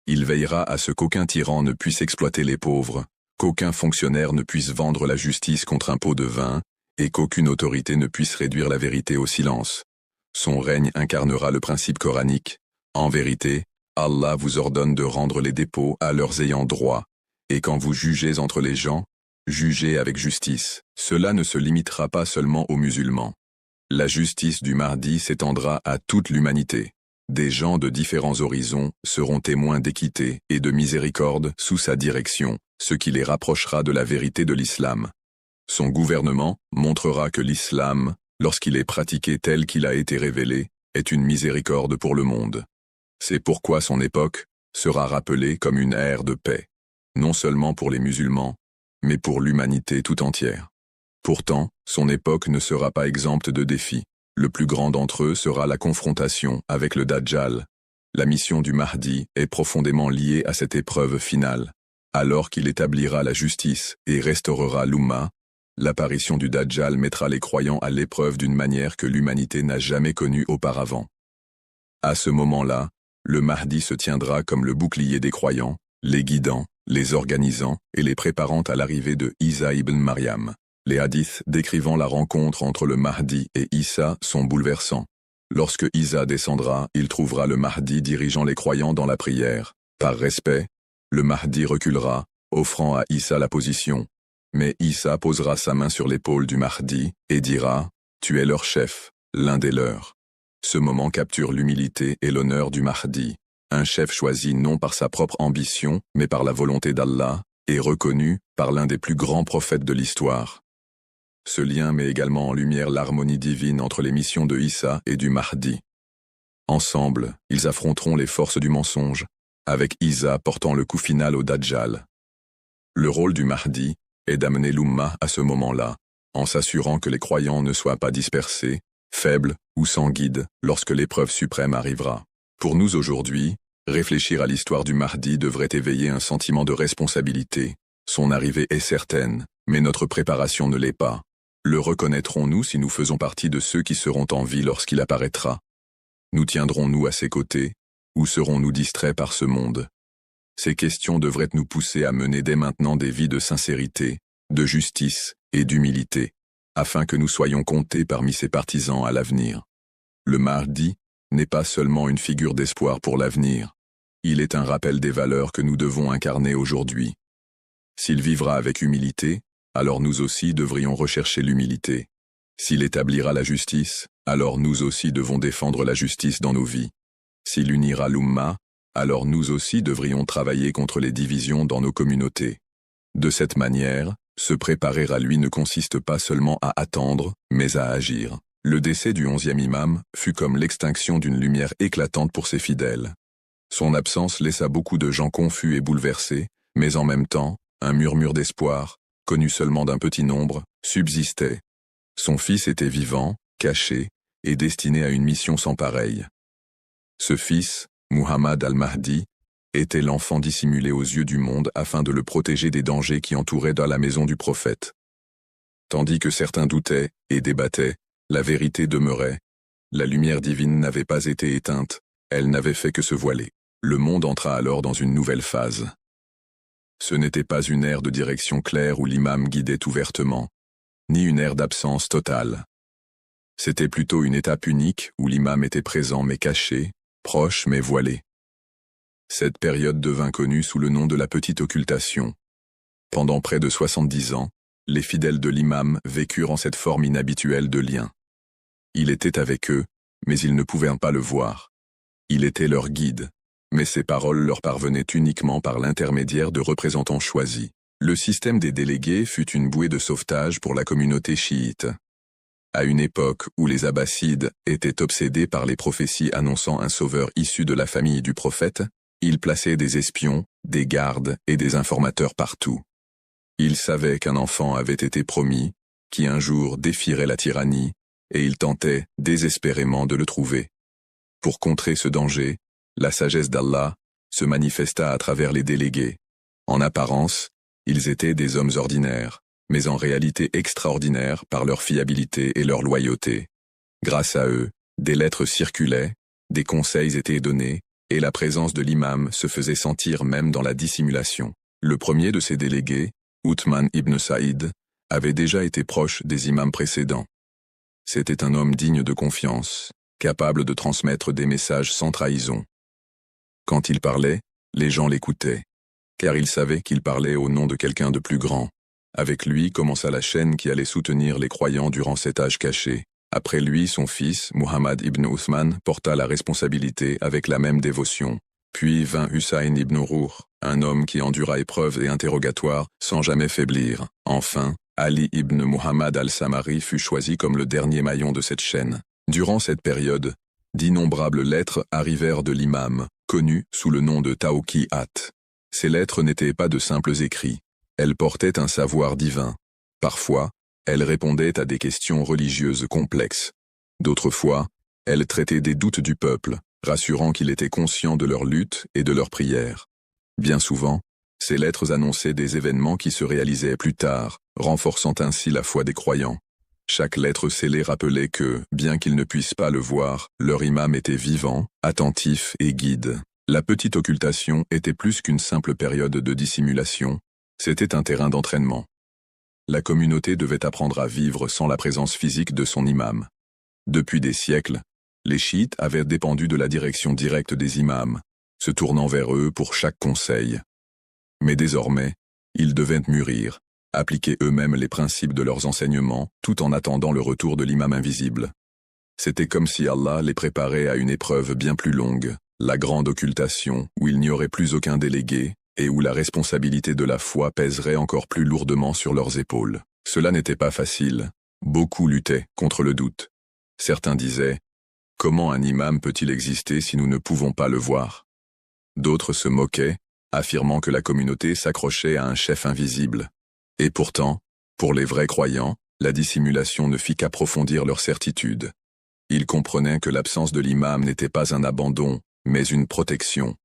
Speaker 1: Il veillera à ce qu'aucun tyran ne puisse exploiter les pauvres, qu'aucun fonctionnaire ne puisse vendre la justice contre un pot de vin, et qu'aucune autorité ne puisse réduire la vérité au silence. Son règne incarnera le principe coranique. En vérité, Allah vous ordonne de rendre les dépôts à leurs ayants droit, et quand vous jugez entre les gens, jugez avec justice. Cela ne se limitera pas seulement aux musulmans. La justice du Mahdi s'étendra à toute l'humanité. Des gens de différents horizons seront témoins d'équité et de miséricorde sous sa direction, ce qui les rapprochera de la vérité de l'islam. Son gouvernement montrera que l'islam, lorsqu'il est pratiqué tel qu'il a été révélé, est une miséricorde pour le monde. C'est pourquoi son époque sera rappelée comme une ère de paix, non seulement pour les musulmans, mais pour l'humanité tout entière. Pourtant, son époque ne sera pas exempte de défis. Le plus grand d'entre eux sera la confrontation avec le Dajjal. La mission du Mahdi est profondément liée à cette épreuve finale. Alors qu'il établira la justice et restaurera l'Oumma, l'apparition du Dajjal mettra les croyants à l'épreuve d'une manière que l'humanité n'a jamais connue auparavant. À ce moment-là, le Mahdi se tiendra comme le bouclier des croyants, les guidant, les organisant et les préparant à l'arrivée de Isa ibn Maryam. Les hadiths décrivant la rencontre entre le Mahdi et Isa sont bouleversants. Lorsque Isa descendra, il trouvera le Mahdi dirigeant les croyants dans la prière. Par respect, le Mahdi reculera, offrant à Isa la position. Mais Isa posera sa main sur l'épaule du Mahdi et dira « Tu es leur chef, l'un des leurs ». Ce moment capture l'humilité et l'honneur du Mahdi, un chef choisi non par sa propre ambition, mais par la volonté d'Allah, et reconnu par l'un des plus grands prophètes de l'histoire. Ce lien met également en lumière l'harmonie divine entre les missions de Isa et du Mahdi. Ensemble, ils affronteront les forces du mensonge, avec Isa portant le coup final au Dajjal. Le rôle du Mahdi est d'amener l'Oumma à ce moment-là, en s'assurant que les croyants ne soient pas dispersés, faibles ou sans guide lorsque l'épreuve suprême arrivera. Pour nous aujourd'hui, réfléchir à l'histoire du Mahdi devrait éveiller un sentiment de responsabilité. Son arrivée est certaine, mais notre préparation ne l'est pas. Le reconnaîtrons-nous si nous faisons partie de ceux qui seront en vie lorsqu'il apparaîtra? Nous tiendrons-nous à ses côtés, ou serons-nous distraits par ce monde? Ces questions devraient nous pousser à mener dès maintenant des vies de sincérité, de justice et d'humilité, afin que nous soyons comptés parmi ses partisans à l'avenir. Le Mahdi n'est pas seulement une figure d'espoir pour l'avenir, il est un rappel des valeurs que nous devons incarner aujourd'hui. S'il vivra avec humilité, alors nous aussi devrions rechercher l'humilité. S'il établira la justice, alors nous aussi devons défendre la justice dans nos vies. S'il unira l'Oumma, alors nous aussi devrions travailler contre les divisions dans nos communautés. De cette manière, se préparer à lui ne consiste pas seulement à attendre, mais à agir. Le décès du 11e imam fut comme l'extinction d'une lumière éclatante pour ses fidèles. Son absence laissa beaucoup de gens confus et bouleversés, mais en même temps, un murmure d'espoir, connu seulement d'un petit nombre, subsistait. Son fils était vivant, caché, et destiné à une mission sans pareille. Ce fils, Muhammad al-Mahdi, était l'enfant dissimulé aux yeux du monde afin de le protéger des dangers qui entouraient dans la maison du prophète. Tandis que certains doutaient et débattaient, la vérité demeurait. La lumière divine n'avait pas été éteinte, elle n'avait fait que se voiler. Le monde entra alors dans une nouvelle phase. Ce n'était pas une ère de direction claire où l'imam guidait ouvertement, ni une ère d'absence totale. C'était plutôt une étape unique où l'imam était présent mais caché, proche mais voilé. Cette période devint connue sous le nom de la petite occultation. Pendant près de 70 ans, les fidèles de l'imam vécurent en cette forme inhabituelle de lien. Il était avec eux, mais ils ne pouvaient pas le voir. Il était leur guide, mais ses paroles leur parvenaient uniquement par l'intermédiaire de représentants choisis. Le système des délégués fut une bouée de sauvetage pour la communauté chiite. À une époque où les Abbassides étaient obsédés par les prophéties annonçant un sauveur issu de la famille du prophète, ils plaçaient des espions, des gardes et des informateurs partout. Ils savaient qu'un enfant avait été promis, qui un jour défierait la tyrannie, et ils tentaient désespérément de le trouver. Pour contrer ce danger, la sagesse d'Allah se manifesta à travers les délégués. En apparence, ils étaient des hommes ordinaires, mais en réalité extraordinaires par leur fiabilité et leur loyauté. Grâce à eux, des lettres circulaient, des conseils étaient donnés, et la présence de l'imam se faisait sentir même dans la dissimulation. Le premier de ces délégués, Uthman ibn Saïd, avait déjà été proche des imams précédents. C'était un homme digne de confiance, capable de transmettre des messages sans trahison. Quand il parlait, les gens l'écoutaient, car il savait qu'il parlait au nom de quelqu'un de plus grand. Avec lui commença la chaîne qui allait soutenir les croyants durant cet âge caché. Après lui, son fils, Muhammad ibn Uthman, porta la responsabilité avec la même dévotion. Puis vint Hussein ibn Ruh, un homme qui endura épreuves et interrogatoires sans jamais faiblir. Enfin, Ali ibn Muhammad al-Samari fut choisi comme le dernier maillon de cette chaîne. Durant cette période, d'innombrables lettres arrivèrent de l'imam, connu sous le nom de Tawqi'at. Ces lettres n'étaient pas de simples écrits. Elles portaient un savoir divin. Parfois, elles répondaient à des questions religieuses complexes. D'autres fois, elles traitaient des doutes du peuple, rassurant qu'il était conscient de leur lutte et de leurs prières. Bien souvent, ces lettres annonçaient des événements qui se réalisaient plus tard, renforçant ainsi la foi des croyants. Chaque lettre scellée rappelait que, bien qu'ils ne puissent pas le voir, leur imam était vivant, attentif et guide. La petite occultation était plus qu'une simple période de dissimulation, c'était un terrain d'entraînement. La communauté devait apprendre à vivre sans la présence physique de son imam. Depuis des siècles, les chiites avaient dépendu de la direction directe des imams, se tournant vers eux pour chaque conseil. Mais désormais, ils devaient mûrir, appliquer eux-mêmes les principes de leurs enseignements, tout en attendant le retour de l'imam invisible. C'était comme si Allah les préparait à une épreuve bien plus longue, la grande occultation, où il n'y aurait plus aucun délégué, et où la responsabilité de la foi pèserait encore plus lourdement sur leurs épaules. Cela n'était pas facile. Beaucoup luttaient contre le doute. Certains disaient « Comment un imam peut-il exister si nous ne pouvons pas le voir ?» D'autres se moquaient, affirmant que la communauté s'accrochait à un chef invisible. Et pourtant, pour les vrais croyants, la dissimulation ne fit qu'approfondir leur certitude. Ils comprenaient que l'absence de l'imam n'était pas un abandon, mais une protection.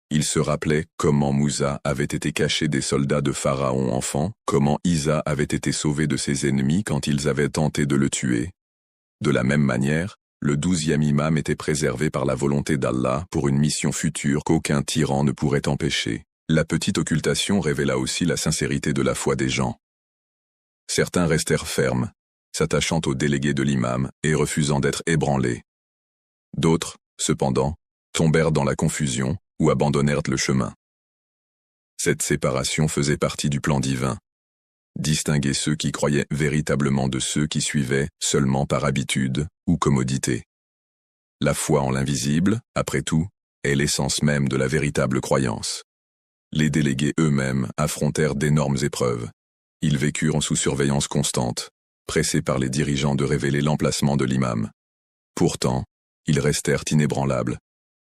Speaker 1: Ils se rappelaient comment Moussa avait été caché des soldats de Pharaon enfant, comment Isa avait été sauvé de ses ennemis quand ils avaient tenté de le tuer. De la même manière, le 12e imam était préservé par la volonté d'Allah pour une mission future qu'aucun tyran ne pourrait empêcher. La petite occultation révéla aussi la sincérité de la foi des gens. Certains restèrent fermes, s'attachant aux délégués de l'imam et refusant d'être ébranlés. D'autres, cependant, tombèrent dans la confusion ou abandonnèrent le chemin. Cette séparation faisait partie du plan divin. Distinguer ceux qui croyaient véritablement de ceux qui suivaient seulement par habitude ou commodité. La foi en l'invisible, après tout, est l'essence même de la véritable croyance. Les délégués eux-mêmes affrontèrent d'énormes épreuves. Ils vécurent sous surveillance constante, pressés par les dirigeants de révéler l'emplacement de l'imam. Pourtant, ils restèrent inébranlables.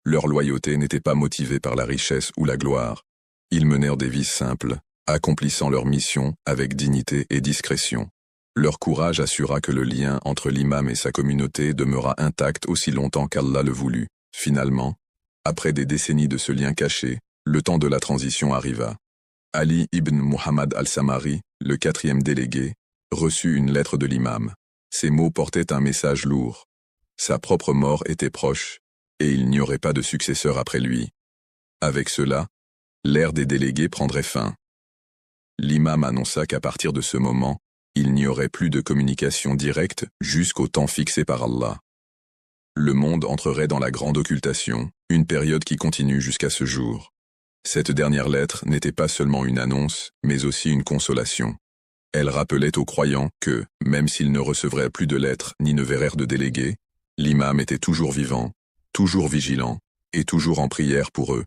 Speaker 1: Leur loyauté n'était pas motivée par la richesse ou la gloire. Ils menèrent des vies simples, accomplissant leur mission avec dignité et discrétion. Leur courage assura que le lien entre l'imam et sa communauté demeura intact aussi longtemps qu'Allah le voulut. Finalement, après des décennies de ce lien caché, le temps de la transition arriva. Ali ibn Muhammad al-Samari, le 4e délégué, reçut une lettre de l'imam. Ces mots portaient un message lourd. Sa propre mort était proche, et il n'y aurait pas de successeur après lui. Avec cela, l'ère des délégués prendrait fin. L'imam annonça qu'à partir de ce moment, il n'y aurait plus de communication directe jusqu'au temps fixé par Allah. Le monde entrerait dans la grande occultation, une période qui continue jusqu'à ce jour. Cette dernière lettre n'était pas seulement une annonce, mais aussi une consolation. Elle rappelait aux croyants que, même s'ils ne recevraient plus de lettres ni ne verrèrent de délégués, l'imam était toujours vivant, toujours vigilant, et toujours en prière pour eux.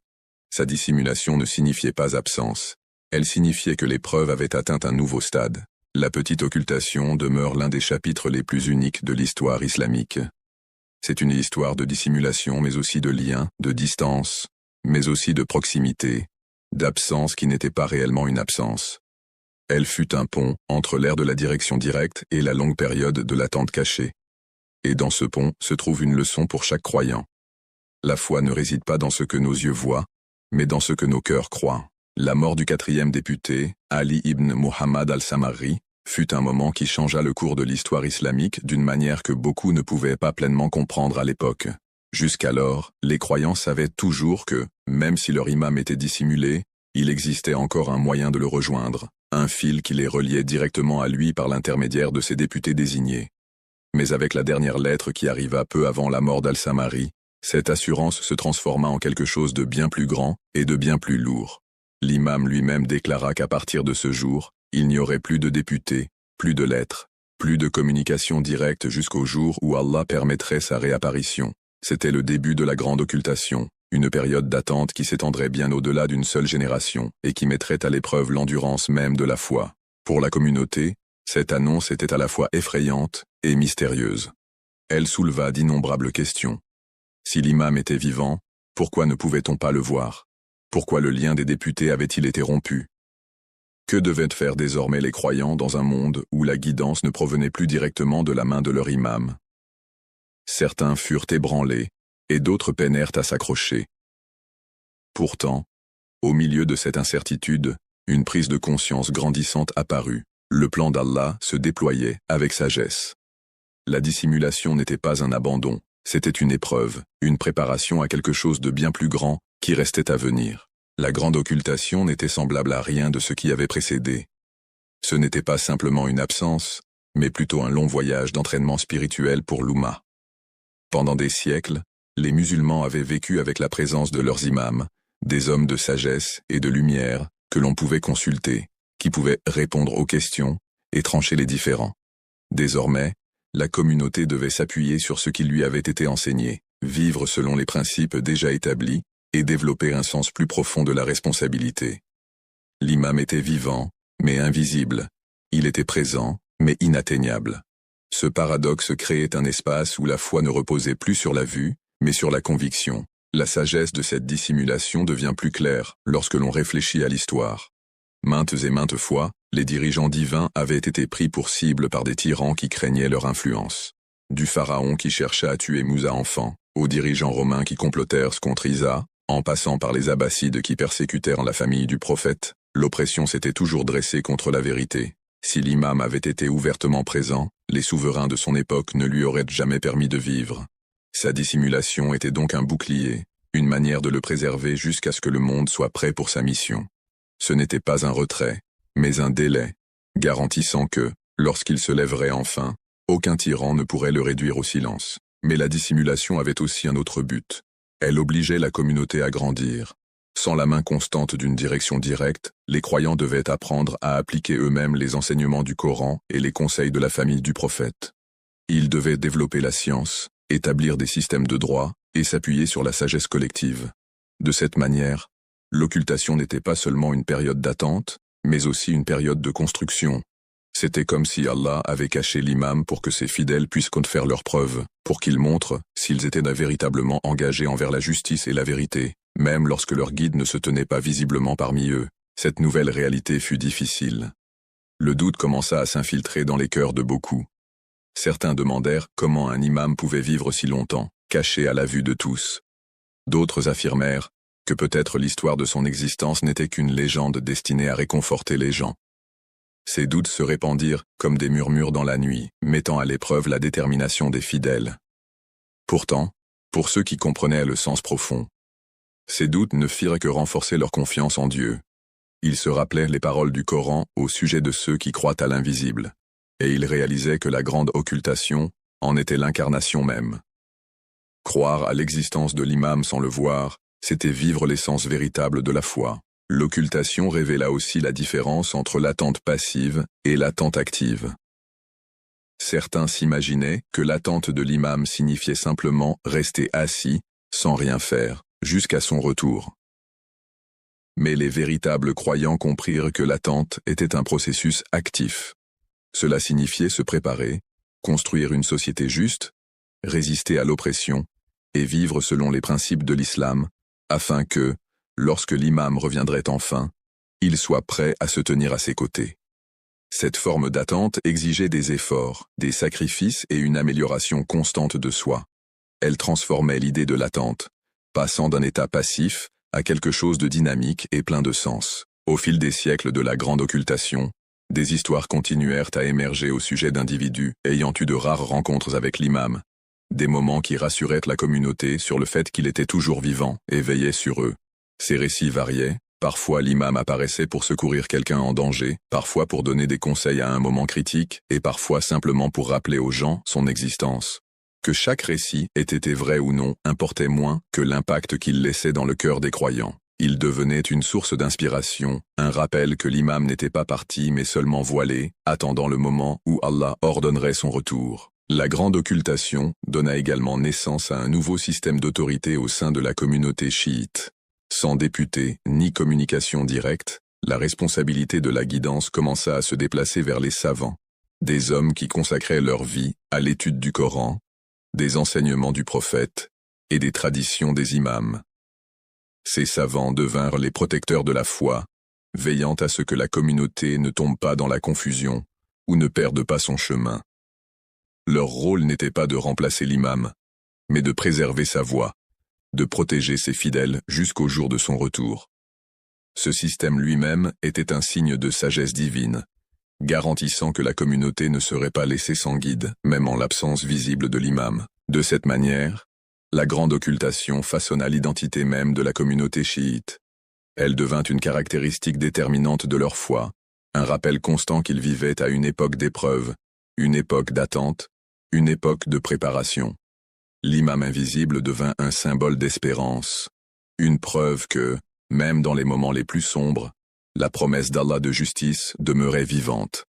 Speaker 1: Sa dissimulation ne signifiait pas absence. Elle signifiait que l'épreuve avait atteint un nouveau stade. La petite occultation demeure l'un des chapitres les plus uniques de l'histoire islamique. C'est une histoire de dissimulation mais aussi de lien, de distance, mais aussi de proximité, d'absence qui n'était pas réellement une absence. Elle fut un pont entre l'ère de la direction directe et la longue période de l'attente cachée. Et dans ce pont se trouve une leçon pour chaque croyant. La foi ne réside pas dans ce que nos yeux voient, mais dans ce que nos cœurs croient. La mort du 4e député, Ali ibn Muhammad al-Samarri, fut un moment qui changea le cours de l'histoire islamique d'une manière que beaucoup ne pouvaient pas pleinement comprendre à l'époque. Jusqu'alors, les croyants savaient toujours que, même si leur imam était dissimulé, il existait encore un moyen de le rejoindre, un fil qui les reliait directement à lui par l'intermédiaire de ses députés désignés. Mais avec la dernière lettre qui arriva peu avant la mort d'al-Samarri, cette assurance se transforma en quelque chose de bien plus grand et de bien plus lourd. L'imam lui-même déclara qu'à partir de ce jour, il n'y aurait plus de députés, plus de lettres, plus de communication directe jusqu'au jour où Allah permettrait sa réapparition. C'était le début de la grande occultation, une période d'attente qui s'étendrait bien au-delà d'une seule génération et qui mettrait à l'épreuve l'endurance même de la foi. Pour la communauté, cette annonce était à la fois effrayante et mystérieuse. Elle souleva d'innombrables questions. Si l'imam était vivant, pourquoi ne pouvait-on pas le voir? Pourquoi le lien des députés avait-il été rompu? Que devaient faire désormais les croyants dans un monde où la guidance ne provenait plus directement de la main de leur imam? Certains furent ébranlés, et d'autres peinèrent à s'accrocher. Pourtant, au milieu de cette incertitude, une prise de conscience grandissante apparut. Le plan d'Allah se déployait avec sagesse. La dissimulation n'était pas un abandon, c'était une épreuve, une préparation à quelque chose de bien plus grand qui restait à venir. La grande occultation n'était semblable à rien de ce qui avait précédé. Ce n'était pas simplement une absence, mais plutôt un long voyage d'entraînement spirituel pour l'Oumma. Pendant des siècles, les musulmans avaient vécu avec la présence de leurs imams, des hommes de sagesse et de lumière que l'on pouvait consulter, qui pouvaient répondre aux questions et trancher les différends. Désormais, la communauté devait s'appuyer sur ce qui lui avait été enseigné, vivre selon les principes déjà établis et développer un sens plus profond de la responsabilité. L'imam était vivant, mais invisible. Il était présent, mais inatteignable. Ce paradoxe créait un espace où la foi ne reposait plus sur la vue, mais sur la conviction. La sagesse de cette dissimulation devient plus claire lorsque l'on réfléchit à l'histoire. Maintes et maintes fois, les dirigeants divins avaient été pris pour cible par des tyrans qui craignaient leur influence. Du pharaon qui chercha à tuer Moussa enfant, aux dirigeants romains qui complotèrent contre Isa, en passant par les Abbassides qui persécutèrent la famille du prophète, l'oppression s'était toujours dressée contre la vérité. Si l'imam avait été ouvertement présent, les souverains de son époque ne lui auraient jamais permis de vivre. Sa dissimulation était donc un bouclier, une manière de le préserver jusqu'à ce que le monde soit prêt pour sa mission. Ce n'était pas un retrait, mais un délai, garantissant que, lorsqu'il se lèverait enfin, aucun tyran ne pourrait le réduire au silence. Mais la dissimulation avait aussi un autre but. Elle obligeait la communauté à grandir. Sans la main constante d'une direction directe, les croyants devaient apprendre à appliquer eux-mêmes les enseignements du Coran et les conseils de la famille du prophète. Ils devaient développer la science, établir des systèmes de droit et s'appuyer sur la sagesse collective. De cette manière, l'occultation n'était pas seulement une période d'attente, mais aussi une période de construction. C'était comme si Allah avait caché l'imam pour que ses fidèles puissent faire leurs preuves, pour qu'ils montrent s'ils étaient véritablement engagés envers la justice et la vérité, même lorsque leur guide ne se tenait pas visiblement parmi eux. Cette nouvelle réalité fut difficile. Le doute commença à s'infiltrer dans les cœurs de beaucoup. Certains demandèrent comment un imam pouvait vivre si longtemps, caché à la vue de tous. D'autres affirmèrent que peut-être l'histoire de son existence n'était qu'une légende destinée à réconforter les gens. Ces doutes se répandirent comme des murmures dans la nuit, mettant à l'épreuve la détermination des fidèles. Pourtant, pour ceux qui comprenaient le sens profond, ces doutes ne firent que renforcer leur confiance en Dieu. Ils se rappelaient les paroles du Coran au sujet de ceux qui croient à l'invisible, et ils réalisaient que la grande occultation en était l'incarnation même. Croire à l'existence de l'imam sans le voir, c'était vivre l'essence véritable de la foi. L'occultation révéla aussi la différence entre l'attente passive et l'attente active. Certains s'imaginaient que l'attente de l'imam signifiait simplement rester assis, sans rien faire, jusqu'à son retour. Mais les véritables croyants comprirent que l'attente était un processus actif. Cela signifiait se préparer, construire une société juste, résister à l'oppression, et vivre selon les principes de l'islam, afin que, lorsque l'imam reviendrait enfin, il soit prêt à se tenir à ses côtés. Cette forme d'attente exigeait des efforts, des sacrifices et une amélioration constante de soi. Elle transformait l'idée de l'attente, passant d'un état passif à quelque chose de dynamique et plein de sens. Au fil des siècles de la grande occultation, des histoires continuèrent à émerger au sujet d'individus ayant eu de rares rencontres avec l'imam, des moments qui rassurèrent la communauté sur le fait qu'il était toujours vivant et veillait sur eux. Ces récits variaient, parfois l'imam apparaissait pour secourir quelqu'un en danger, parfois pour donner des conseils à un moment critique, et parfois simplement pour rappeler aux gens son existence. Que chaque récit ait été vrai ou non importait moins que l'impact qu'il laissait dans le cœur des croyants. Il devenait une source d'inspiration, un rappel que l'imam n'était pas parti mais seulement voilé, attendant le moment où Allah ordonnerait son retour. La grande occultation donna également naissance à un nouveau système d'autorité au sein de la communauté chiite. Sans députés ni communication directe, la responsabilité de la guidance commença à se déplacer vers les savants, des hommes qui consacraient leur vie à l'étude du Coran, des enseignements du prophète et des traditions des imams. Ces savants devinrent les protecteurs de la foi, veillant à ce que la communauté ne tombe pas dans la confusion ou ne perde pas son chemin. Leur rôle n'était pas de remplacer l'imam, mais de préserver sa voie, de protéger ses fidèles jusqu'au jour de son retour. Ce système lui-même était un signe de sagesse divine, garantissant que la communauté ne serait pas laissée sans guide, même en l'absence visible de l'imam. De cette manière, la grande occultation façonna l'identité même de la communauté chiite. Elle devint une caractéristique déterminante de leur foi, un rappel constant qu'ils vivaient à une époque d'épreuve, une époque d'attente, une époque de préparation. L'imam invisible devint un symbole d'espérance, une preuve que, même dans les moments les plus sombres, la promesse d'Allah de justice demeurait vivante.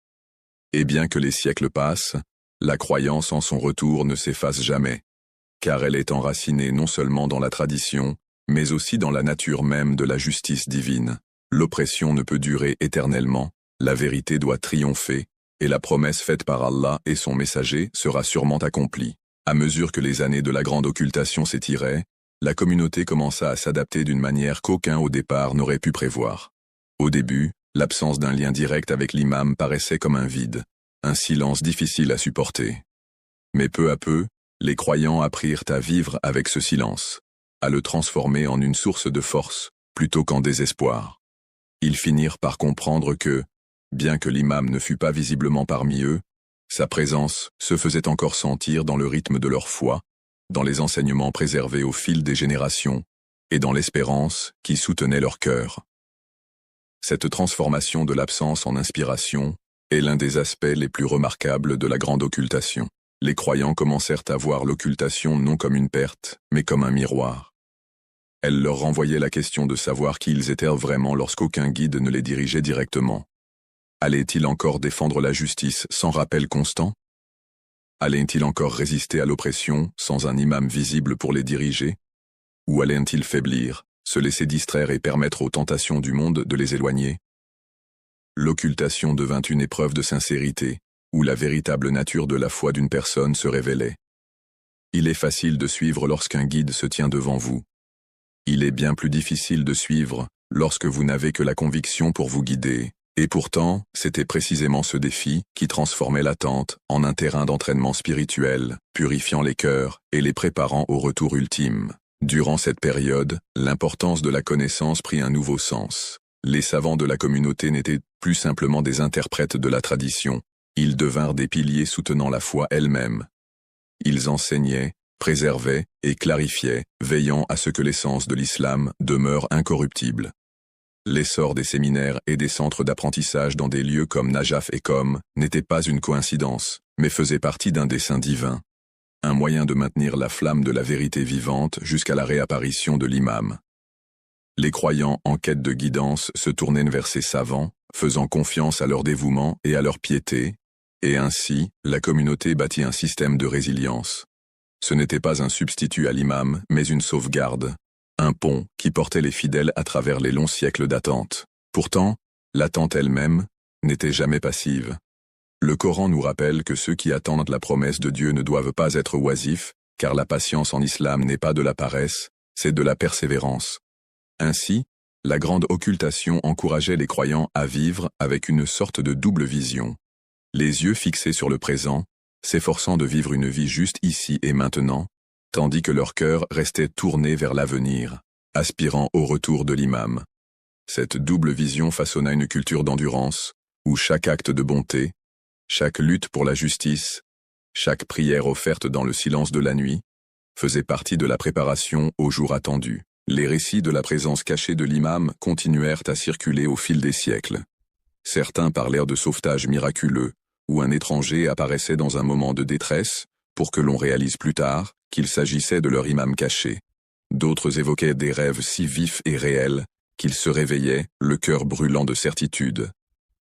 Speaker 1: Et bien que les siècles passent, la croyance en son retour ne s'efface jamais, car elle est enracinée non seulement dans la tradition, mais aussi dans la nature même de la justice divine. L'oppression ne peut durer éternellement, la vérité doit triompher, et la promesse faite par Allah et son messager sera sûrement accomplie. À mesure que les années de la grande occultation s'étiraient, la communauté commença à s'adapter d'une manière qu'aucun au départ n'aurait pu prévoir. Au début, l'absence d'un lien direct avec l'imam paraissait comme un vide, un silence difficile à supporter. Mais peu à peu, les croyants apprirent à vivre avec ce silence, à le transformer en une source de force, plutôt qu'en désespoir. Ils finirent par comprendre que, bien que l'imam ne fût pas visiblement parmi eux, sa présence se faisait encore sentir dans le rythme de leur foi, dans les enseignements préservés au fil des générations, et dans l'espérance qui soutenait leur cœur. Cette transformation de l'absence en inspiration est l'un des aspects les plus remarquables de la grande occultation. Les croyants commencèrent à voir l'occultation non comme une perte, mais comme un miroir. Elle leur renvoyait la question de savoir qui ils étaient vraiment lorsqu'aucun guide ne les dirigeait directement. Allaient-ils encore défendre la justice sans rappel constant? Allaient-ils encore résister à l'oppression sans un imam visible pour les diriger? Ou allaient-ils faiblir, se laisser distraire et permettre aux tentations du monde de les éloigner? L'occultation devint une épreuve de sincérité, où la véritable nature de la foi d'une personne se révélait. Il est facile de suivre lorsqu'un guide se tient devant vous. Il est bien plus difficile de suivre lorsque vous n'avez que la conviction pour vous guider. Et pourtant, c'était précisément ce défi qui transformait l'attente en un terrain d'entraînement spirituel, purifiant les cœurs et les préparant au retour ultime. Durant cette période, l'importance de la connaissance prit un nouveau sens. Les savants de la communauté n'étaient plus simplement des interprètes de la tradition, ils devinrent des piliers soutenant la foi elle-même. Ils enseignaient, préservaient et clarifiaient, veillant à ce que l'essence de l'islam demeure incorruptible. L'essor des séminaires et des centres d'apprentissage dans des lieux comme Najaf et Qom n'était pas une coïncidence, mais faisait partie d'un dessein divin. Un moyen de maintenir la flamme de la vérité vivante jusqu'à la réapparition de l'imam. Les croyants en quête de guidance se tournaient vers ces savants, faisant confiance à leur dévouement et à leur piété, et ainsi, la communauté bâtit un système de résilience. Ce n'était pas un substitut à l'imam, mais une sauvegarde. Un pont qui portait les fidèles à travers les longs siècles d'attente. Pourtant, l'attente elle-même n'était jamais passive. Le Coran nous rappelle que ceux qui attendent la promesse de Dieu ne doivent pas être oisifs, car la patience en islam n'est pas de la paresse, c'est de la persévérance. Ainsi, la grande occultation encourageait les croyants à vivre avec une sorte de double vision. Les yeux fixés sur le présent, s'efforçant de vivre une vie juste ici et maintenant, tandis que leur cœur restait tourné vers l'avenir, aspirant au retour de l'imam. Cette double vision façonna une culture d'endurance, où chaque acte de bonté, chaque lutte pour la justice, chaque prière offerte dans le silence de la nuit, faisait partie de la préparation au jour attendu. Les récits de la présence cachée de l'imam continuèrent à circuler au fil des siècles. Certains parlèrent de sauvetage miraculeux, où un étranger apparaissait dans un moment de détresse, pour que l'on réalise plus tard qu'il s'agissait de leur imam caché. D'autres évoquaient des rêves si vifs et réels, qu'ils se réveillaient, le cœur brûlant de certitude.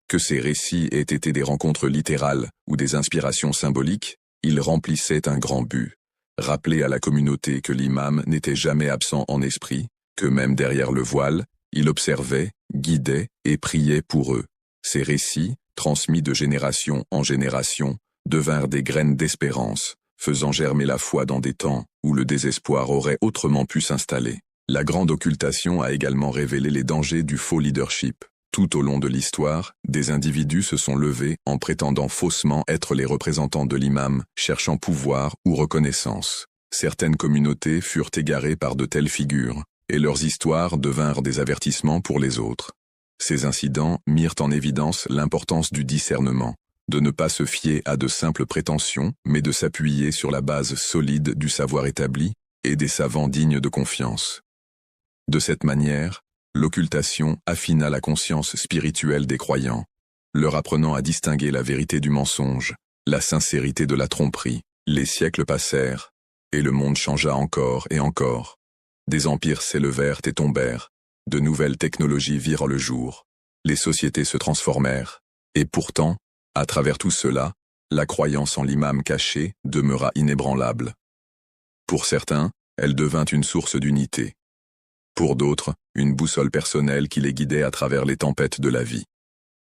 Speaker 1: Que ces récits aient été des rencontres littérales ou des inspirations symboliques, ils remplissaient un grand but. Rappeler à la communauté que l'imam n'était jamais absent en esprit, que même derrière le voile, il observait, guidait et priait pour eux. Ces récits, transmis de génération en génération, devinrent des graines d'espérance, faisant germer la foi dans des temps où le désespoir aurait autrement pu s'installer. La grande occultation a également révélé les dangers du faux leadership. Tout au long de l'histoire, des individus se sont levés en prétendant faussement être les représentants de l'imam, cherchant pouvoir ou reconnaissance. Certaines communautés furent égarées par de telles figures, et leurs histoires devinrent des avertissements pour les autres. Ces incidents mirent en évidence l'importance du discernement, de ne pas se fier à de simples prétentions, mais de s'appuyer sur la base solide du savoir établi et des savants dignes de confiance. De cette manière, l'occultation affina la conscience spirituelle des croyants, leur apprenant à distinguer la vérité du mensonge, la sincérité de la tromperie. Les siècles passèrent, et le monde changea encore et encore. Des empires s'élevèrent et tombèrent, de nouvelles technologies virent le jour, les sociétés se transformèrent, et pourtant, à travers tout cela, la croyance en l'imam caché demeura inébranlable. Pour certains, elle devint une source d'unité. Pour d'autres, une boussole personnelle qui les guidait à travers les tempêtes de la vie.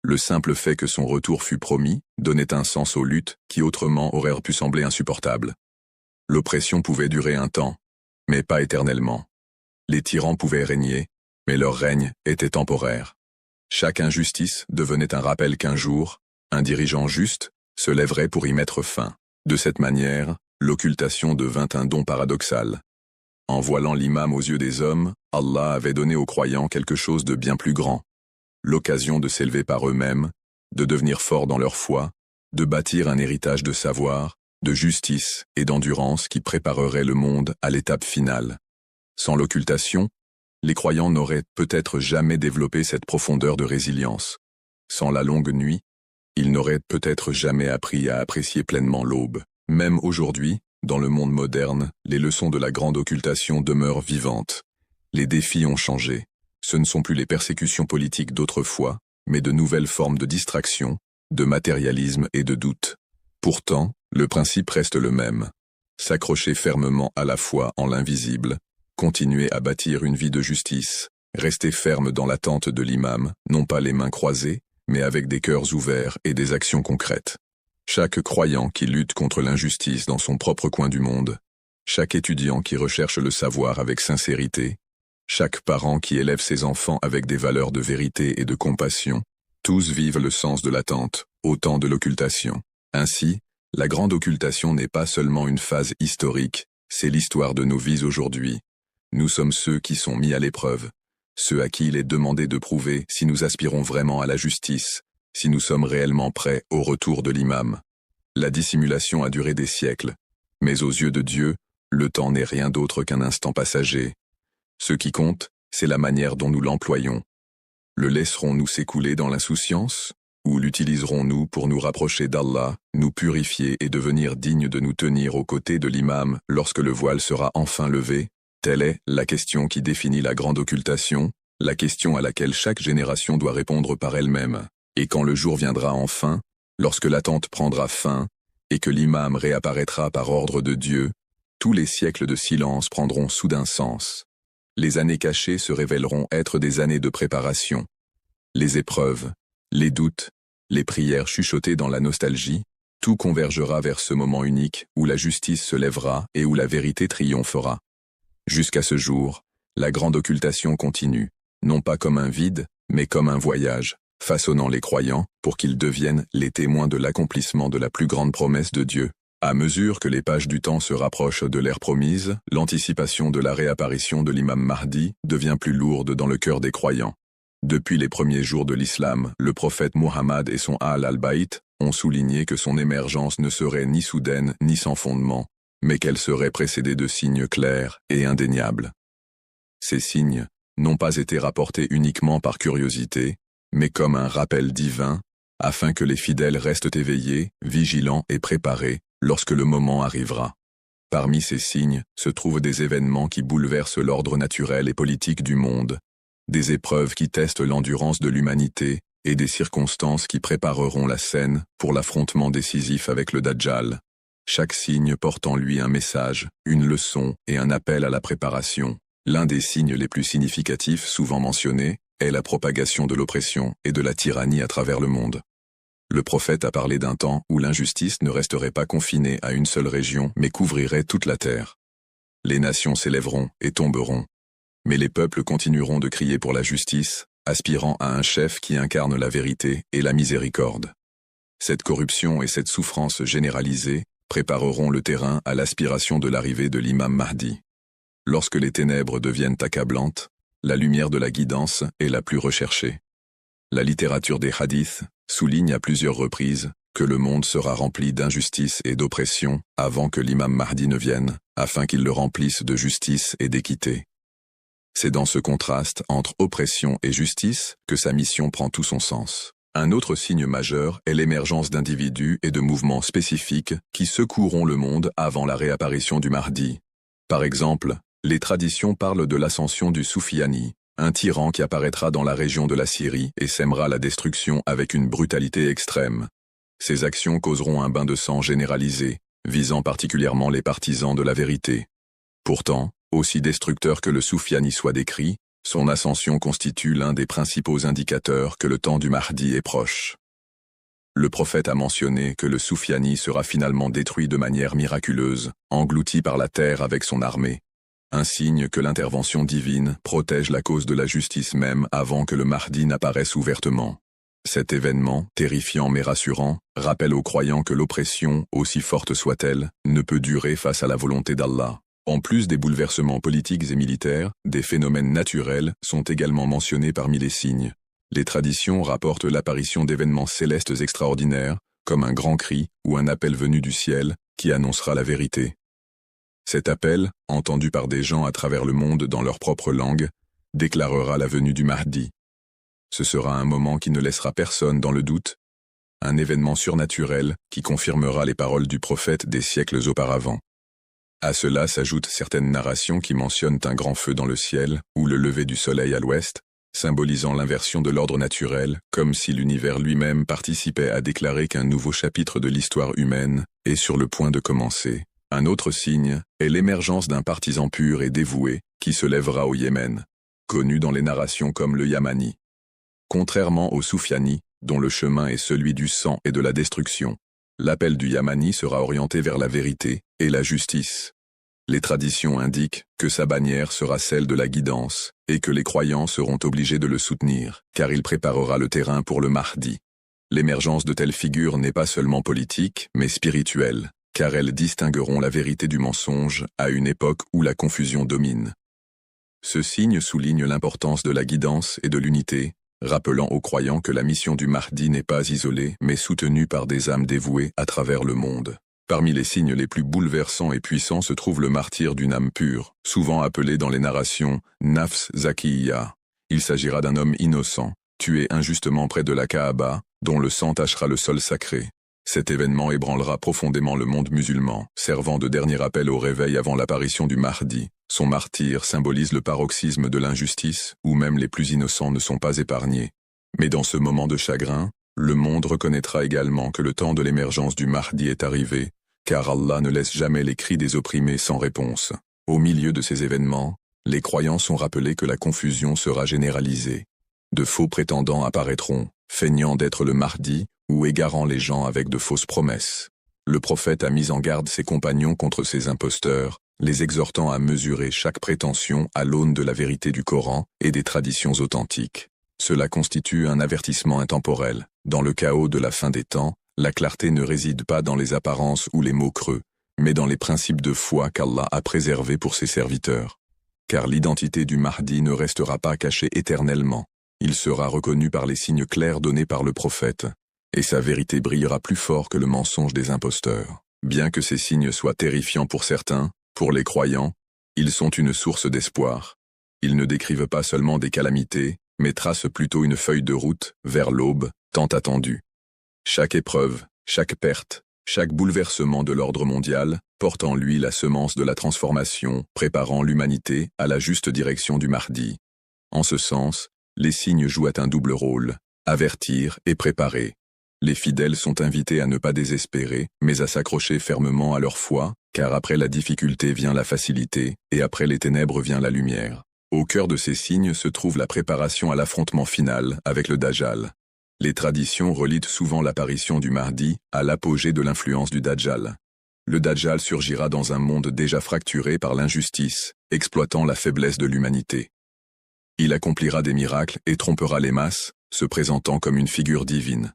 Speaker 1: Le simple fait que son retour fût promis donnait un sens aux luttes qui autrement auraient pu sembler insupportables. L'oppression pouvait durer un temps, mais pas éternellement. Les tyrans pouvaient régner, mais leur règne était temporaire. Chaque injustice devenait un rappel qu'un jour, un dirigeant juste se lèverait pour y mettre fin. De cette manière, l'occultation devint un don paradoxal. En voilant l'imam aux yeux des hommes, Allah avait donné aux croyants quelque chose de bien plus grand. L'occasion de s'élever par eux-mêmes, de devenir forts dans leur foi, de bâtir un héritage de savoir, de justice et d'endurance qui préparerait le monde à l'étape finale. Sans l'occultation, les croyants n'auraient peut-être jamais développé cette profondeur de résilience. Sans la longue nuit, ils n'auraient peut-être jamais appris à apprécier pleinement l'aube. Même aujourd'hui, dans le monde moderne, les leçons de la grande occultation demeurent vivantes. Les défis ont changé. Ce ne sont plus les persécutions politiques d'autrefois, mais de nouvelles formes de distraction, de matérialisme et de doute. Pourtant, le principe reste le même. S'accrocher fermement à la foi en l'invisible, continuer à bâtir une vie de justice, rester ferme dans l'attente de l'imam, non pas les mains croisées, mais avec des cœurs ouverts et des actions concrètes. Chaque croyant qui lutte contre l'injustice dans son propre coin du monde, chaque étudiant qui recherche le savoir avec sincérité, chaque parent qui élève ses enfants avec des valeurs de vérité et de compassion, tous vivent le sens de l'attente, au temps de l'occultation. Ainsi, la grande occultation n'est pas seulement une phase historique, c'est l'histoire de nos vies aujourd'hui. Nous sommes ceux qui sont mis à l'épreuve, ceux à qui il est demandé de prouver si nous aspirons vraiment à la justice, si nous sommes réellement prêts au retour de l'imam. La dissimulation a duré des siècles, mais aux yeux de Dieu, le temps n'est rien d'autre qu'un instant passager. Ce qui compte, c'est la manière dont nous l'employons. Le laisserons-nous s'écouler dans l'insouciance, ou l'utiliserons-nous pour nous rapprocher d'Allah, nous purifier et devenir dignes de nous tenir aux côtés de l'imam lorsque le voile sera enfin levé? Telle est la question qui définit la grande occultation, la question à laquelle chaque génération doit répondre par elle-même. Et quand le jour viendra enfin, lorsque l'attente prendra fin, et que l'imam réapparaîtra par ordre de Dieu, tous les siècles de silence prendront soudain sens. Les années cachées se révéleront être des années de préparation. Les épreuves, les doutes, les prières chuchotées dans la nostalgie, tout convergera vers ce moment unique où la justice se lèvera et où la vérité triomphera. Jusqu'à ce jour, la grande occultation continue, non pas comme un vide, mais comme un voyage, façonnant les croyants pour qu'ils deviennent les témoins de l'accomplissement de la plus grande promesse de Dieu. À mesure que les pages du temps se rapprochent de l'ère promise, l'anticipation de la réapparition de l'imam Mahdi devient plus lourde dans le cœur des croyants. Depuis les premiers jours de l'islam, le prophète Muhammad et son Ahl al-Bayt ont souligné que son émergence ne serait ni soudaine ni sans fondement, mais qu'elle serait précédée de signes clairs et indéniables. Ces signes n'ont pas été rapportés uniquement par curiosité, mais comme un rappel divin, afin que les fidèles restent éveillés, vigilants et préparés lorsque le moment arrivera. Parmi ces signes se trouvent des événements qui bouleversent l'ordre naturel et politique du monde, des épreuves qui testent l'endurance de l'humanité et des circonstances qui prépareront la scène pour l'affrontement décisif avec le Dajjal. Chaque signe porte en lui un message, une leçon et un appel à la préparation. L'un des signes les plus significatifs souvent mentionnés est la propagation de l'oppression et de la tyrannie à travers le monde. Le prophète a parlé d'un temps où l'injustice ne resterait pas confinée à une seule région mais couvrirait toute la terre. Les nations s'élèveront et tomberont, mais les peuples continueront de crier pour la justice, aspirant à un chef qui incarne la vérité et la miséricorde. Cette corruption et cette souffrance généralisée prépareront le terrain à l'aspiration de l'arrivée de l'imam Mahdi. Lorsque les ténèbres deviennent accablantes, la lumière de la guidance est la plus recherchée. La littérature des hadiths souligne à plusieurs reprises que le monde sera rempli d'injustice et d'oppression avant que l'imam Mahdi ne vienne, afin qu'il le remplisse de justice et d'équité. C'est dans ce contraste entre oppression et justice que sa mission prend tout son sens. Un autre signe majeur est l'émergence d'individus et de mouvements spécifiques qui secoueront le monde avant la réapparition du Mahdi. Par exemple, les traditions parlent de l'ascension du Soufiani, un tyran qui apparaîtra dans la région de la Syrie et sèmera la destruction avec une brutalité extrême. Ces actions causeront un bain de sang généralisé, visant particulièrement les partisans de la vérité. Pourtant, aussi destructeur que le Soufiani soit décrit, son ascension constitue l'un des principaux indicateurs que le temps du Mahdi est proche. Le prophète a mentionné que le Soufiani sera finalement détruit de manière miraculeuse, englouti par la terre avec son armée. Un signe que l'intervention divine protège la cause de la justice même avant que le Mahdi n'apparaisse ouvertement. Cet événement, terrifiant mais rassurant, rappelle aux croyants que l'oppression, aussi forte soit-elle, ne peut durer face à la volonté d'Allah. En plus des bouleversements politiques et militaires, des phénomènes naturels sont également mentionnés parmi les signes. Les traditions rapportent l'apparition d'événements célestes extraordinaires, comme un grand cri ou un appel venu du ciel, qui annoncera la vérité. Cet appel, entendu par des gens à travers le monde dans leur propre langue, déclarera la venue du Mahdi. Ce sera un moment qui ne laissera personne dans le doute, un événement surnaturel qui confirmera les paroles du prophète des siècles auparavant. À cela s'ajoutent certaines narrations qui mentionnent un grand feu dans le ciel ou le lever du soleil à l'ouest, symbolisant l'inversion de l'ordre naturel, comme si l'univers lui-même participait à déclarer qu'un nouveau chapitre de l'histoire humaine est sur le point de commencer. Un autre signe est l'émergence d'un partisan pur et dévoué qui se lèvera au Yémen, connu dans les narrations comme le Yamani. Contrairement au Soufiani, dont le chemin est celui du sang et de la destruction, l'appel du Yamani sera orienté vers la vérité et la justice. Les traditions indiquent que sa bannière sera celle de la guidance et que les croyants seront obligés de le soutenir, car il préparera le terrain pour le Mahdi. L'émergence de telles figures n'est pas seulement politique, mais spirituelle, car elles distingueront la vérité du mensonge à une époque où la confusion domine. Ce signe souligne l'importance de la guidance et de l'unité, rappelant aux croyants que la mission du Mahdi n'est pas isolée, mais soutenue par des âmes dévouées à travers le monde. Parmi les signes les plus bouleversants et puissants se trouve le martyre d'une âme pure, souvent appelé dans les narrations « Nafs Zakiyya ». Il s'agira d'un homme innocent, tué injustement près de la Kaaba, dont le sang tachera le sol sacré. Cet événement ébranlera profondément le monde musulman, servant de dernier appel au réveil avant l'apparition du Mahdi. Son martyre symbolise le paroxysme de l'injustice, où même les plus innocents ne sont pas épargnés. Mais dans ce moment de chagrin, le monde reconnaîtra également que le temps de l'émergence du Mahdi est arrivé, car Allah ne laisse jamais les cris des opprimés sans réponse. Au milieu de ces événements, les croyants sont rappelés que la confusion sera généralisée. De faux prétendants apparaîtront, feignant d'être le Mahdi, ou égarant les gens avec de fausses promesses. Le prophète a mis en garde ses compagnons contre ces imposteurs, les exhortant à mesurer chaque prétention à l'aune de la vérité du Coran et des traditions authentiques. Cela constitue un avertissement intemporel. Dans le chaos de la fin des temps, la clarté ne réside pas dans les apparences ou les mots creux, mais dans les principes de foi qu'Allah a préservés pour ses serviteurs. Car l'identité du Mahdi ne restera pas cachée éternellement. Il sera reconnu par les signes clairs donnés par le prophète, et sa vérité brillera plus fort que le mensonge des imposteurs. Bien que ces signes soient terrifiants pour certains, pour les croyants, ils sont une source d'espoir. Ils ne décrivent pas seulement des calamités, mais tracent plutôt une feuille de route vers l'aube, tant attendue. Chaque épreuve, chaque perte, chaque bouleversement de l'ordre mondial porte en lui la semence de la transformation, préparant l'humanité à la juste direction du Mahdi. En ce sens, les signes jouent un double rôle, avertir et préparer. Les fidèles sont invités à ne pas désespérer, mais à s'accrocher fermement à leur foi, car après la difficulté vient la facilité, et après les ténèbres vient la lumière. Au cœur de ces signes se trouve la préparation à l'affrontement final avec le Dajjal. Les traditions relient souvent l'apparition du Mahdi à l'apogée de l'influence du Dajjal. Le Dajjal surgira dans un monde déjà fracturé par l'injustice, exploitant la faiblesse de l'humanité. Il accomplira des miracles et trompera les masses, se présentant comme une figure divine.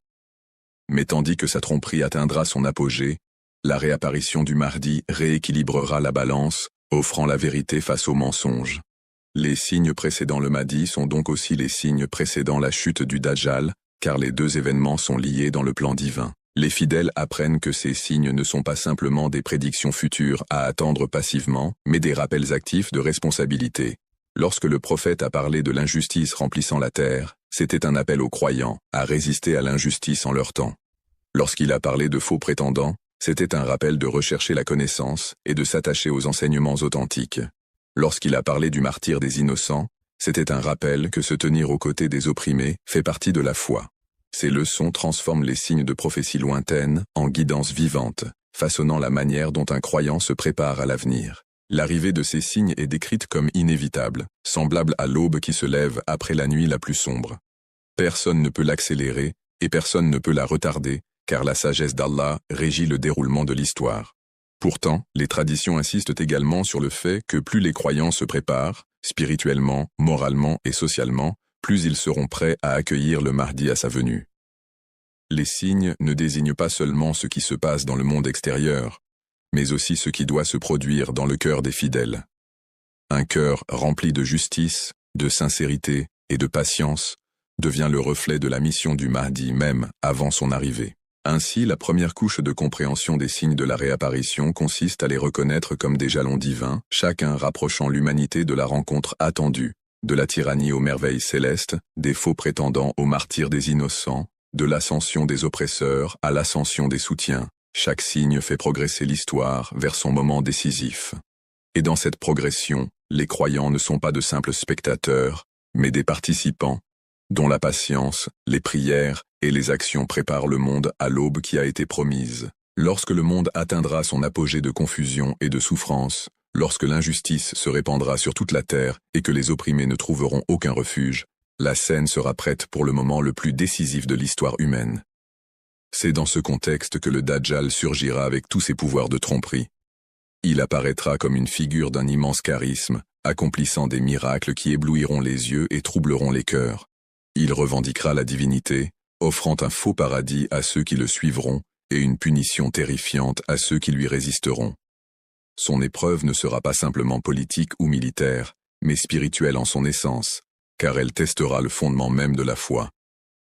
Speaker 1: Mais tandis que sa tromperie atteindra son apogée, la réapparition du Mahdi rééquilibrera la balance, offrant la vérité face au mensonge. Les signes précédant le Mahdi sont donc aussi les signes précédant la chute du Dajjal, car les deux événements sont liés dans le plan divin. Les fidèles apprennent que ces signes ne sont pas simplement des prédictions futures à attendre passivement, mais des rappels actifs de responsabilité. Lorsque le prophète a parlé de l'injustice remplissant la terre, c'était un appel aux croyants à résister à l'injustice en leur temps. Lorsqu'il a parlé de faux prétendants, c'était un rappel de rechercher la connaissance et de s'attacher aux enseignements authentiques. Lorsqu'il a parlé du martyre des innocents, c'était un rappel que se tenir aux côtés des opprimés fait partie de la foi. Ces leçons transforment les signes de prophétie lointaines en guidance vivante, façonnant la manière dont un croyant se prépare à l'avenir. L'arrivée de ces signes est décrite comme inévitable, semblable à l'aube qui se lève après la nuit la plus sombre. Personne ne peut l'accélérer, et personne ne peut la retarder, car la sagesse d'Allah régit le déroulement de l'histoire. Pourtant, les traditions insistent également sur le fait que plus les croyants se préparent, spirituellement, moralement et socialement, plus ils seront prêts à accueillir le Mahdi à sa venue. Les signes ne désignent pas seulement ce qui se passe dans le monde extérieur, mais aussi ce qui doit se produire dans le cœur des fidèles. Un cœur rempli de justice, de sincérité et de patience devient le reflet de la mission du Mahdi même avant son arrivée. Ainsi, la première couche de compréhension des signes de la réapparition consiste à les reconnaître comme des jalons divins, chacun rapprochant l'humanité de la rencontre attendue, de la tyrannie aux merveilles célestes, des faux prétendants aux martyrs des innocents, de l'ascension des oppresseurs à l'ascension des soutiens. Chaque signe fait progresser l'histoire vers son moment décisif. Et dans cette progression, les croyants ne sont pas de simples spectateurs, mais des participants, dont la patience, les prières et les actions préparent le monde à l'aube qui a été promise. Lorsque le monde atteindra son apogée de confusion et de souffrance, lorsque l'injustice se répandra sur toute la terre et que les opprimés ne trouveront aucun refuge, la scène sera prête pour le moment le plus décisif de l'histoire humaine. C'est dans ce contexte que le Dajjal surgira avec tous ses pouvoirs de tromperie. Il apparaîtra comme une figure d'un immense charisme, accomplissant des miracles qui éblouiront les yeux et troubleront les cœurs. Il revendiquera la divinité, offrant un faux paradis à ceux qui le suivront et une punition terrifiante à ceux qui lui résisteront. Son épreuve ne sera pas simplement politique ou militaire, mais spirituelle en son essence, car elle testera le fondement même de la foi.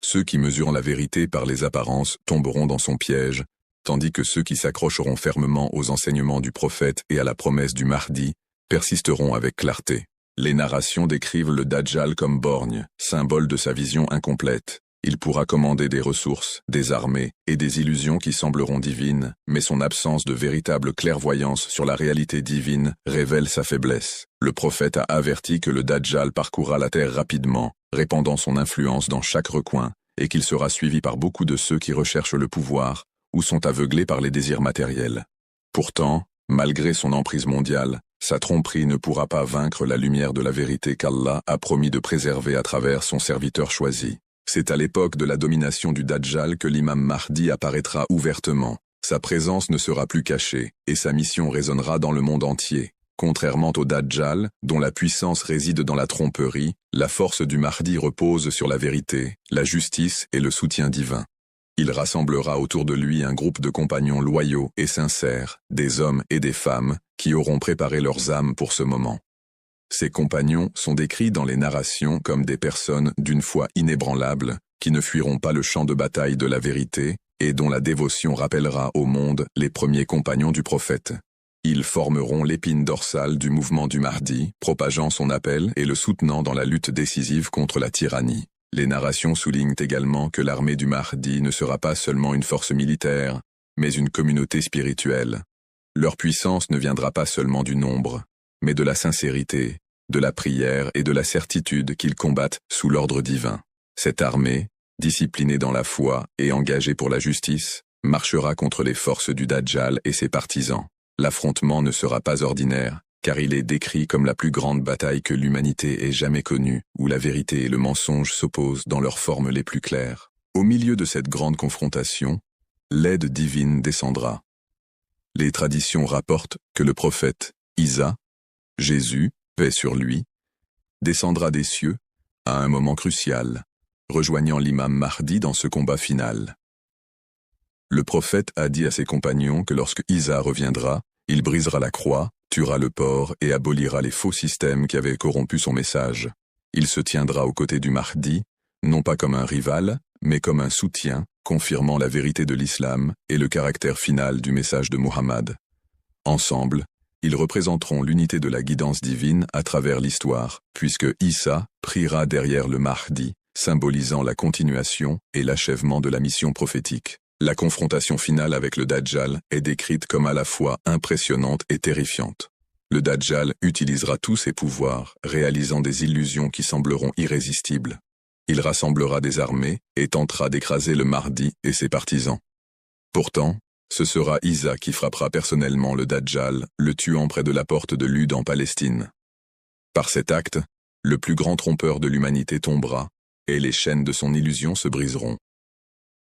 Speaker 1: Ceux qui mesurent la vérité par les apparences tomberont dans son piège, tandis que ceux qui s'accrocheront fermement aux enseignements du prophète et à la promesse du Mahdi persisteront avec clarté. Les narrations décrivent le Dajjal comme borgne, symbole de sa vision incomplète. Il pourra commander des ressources, des armées et des illusions qui sembleront divines, mais son absence de véritable clairvoyance sur la réalité divine révèle sa faiblesse. Le prophète a averti que le Dajjal parcourra la terre rapidement, répandant son influence dans chaque recoin, et qu'il sera suivi par beaucoup de ceux qui recherchent le pouvoir ou sont aveuglés par les désirs matériels. Pourtant, malgré son emprise mondiale, sa tromperie ne pourra pas vaincre la lumière de la vérité qu'Allah a promis de préserver à travers son serviteur choisi. C'est à l'époque de la domination du Dajjal que l'imam Mahdi apparaîtra ouvertement. Sa présence ne sera plus cachée, et sa mission résonnera dans le monde entier. Contrairement au Dajjal, dont la puissance réside dans la tromperie, la force du Mahdi repose sur la vérité, la justice et le soutien divin. Il rassemblera autour de lui un groupe de compagnons loyaux et sincères, des hommes et des femmes, qui auront préparé leurs âmes pour ce moment. Ces compagnons sont décrits dans les narrations comme des personnes d'une foi inébranlable, qui ne fuiront pas le champ de bataille de la vérité, et dont la dévotion rappellera au monde les premiers compagnons du prophète. Ils formeront l'épine dorsale du mouvement du Mahdi, propageant son appel et le soutenant dans la lutte décisive contre la tyrannie. Les narrations soulignent également que l'armée du Mahdi ne sera pas seulement une force militaire, mais une communauté spirituelle. Leur puissance ne viendra pas seulement du nombre, mais de la sincérité, de la prière et de la certitude qu'ils combattent sous l'ordre divin. Cette armée, disciplinée dans la foi et engagée pour la justice, marchera contre les forces du Dajjal et ses partisans. L'affrontement ne sera pas ordinaire, car il est décrit comme la plus grande bataille que l'humanité ait jamais connue, où la vérité et le mensonge s'opposent dans leurs formes les plus claires. Au milieu de cette grande confrontation, l'aide divine descendra. Les traditions rapportent que le prophète Isa, Jésus, paix sur lui, descendra des cieux à un moment crucial, rejoignant l'imam Mahdi dans ce combat final. Le prophète a dit à ses compagnons que lorsque Isa reviendra, il brisera la croix, tuera le porc et abolira les faux systèmes qui avaient corrompu son message. Il se tiendra aux côtés du Mahdi, non pas comme un rival, mais comme un soutien, confirmant la vérité de l'islam et le caractère final du message de Muhammad. Ensemble, ils représenteront l'unité de la guidance divine à travers l'histoire, puisque Isa priera derrière le Mahdi, symbolisant la continuation et l'achèvement de la mission prophétique. La confrontation finale avec le Dajjal est décrite comme à la fois impressionnante et terrifiante. Le Dajjal utilisera tous ses pouvoirs, réalisant des illusions qui sembleront irrésistibles. Il rassemblera des armées et tentera d'écraser le Mahdi et ses partisans. Pourtant, ce sera Isa qui frappera personnellement le Dajjal, le tuant près de la porte de Lud en Palestine. Par cet acte, le plus grand trompeur de l'humanité tombera, et les chaînes de son illusion se briseront.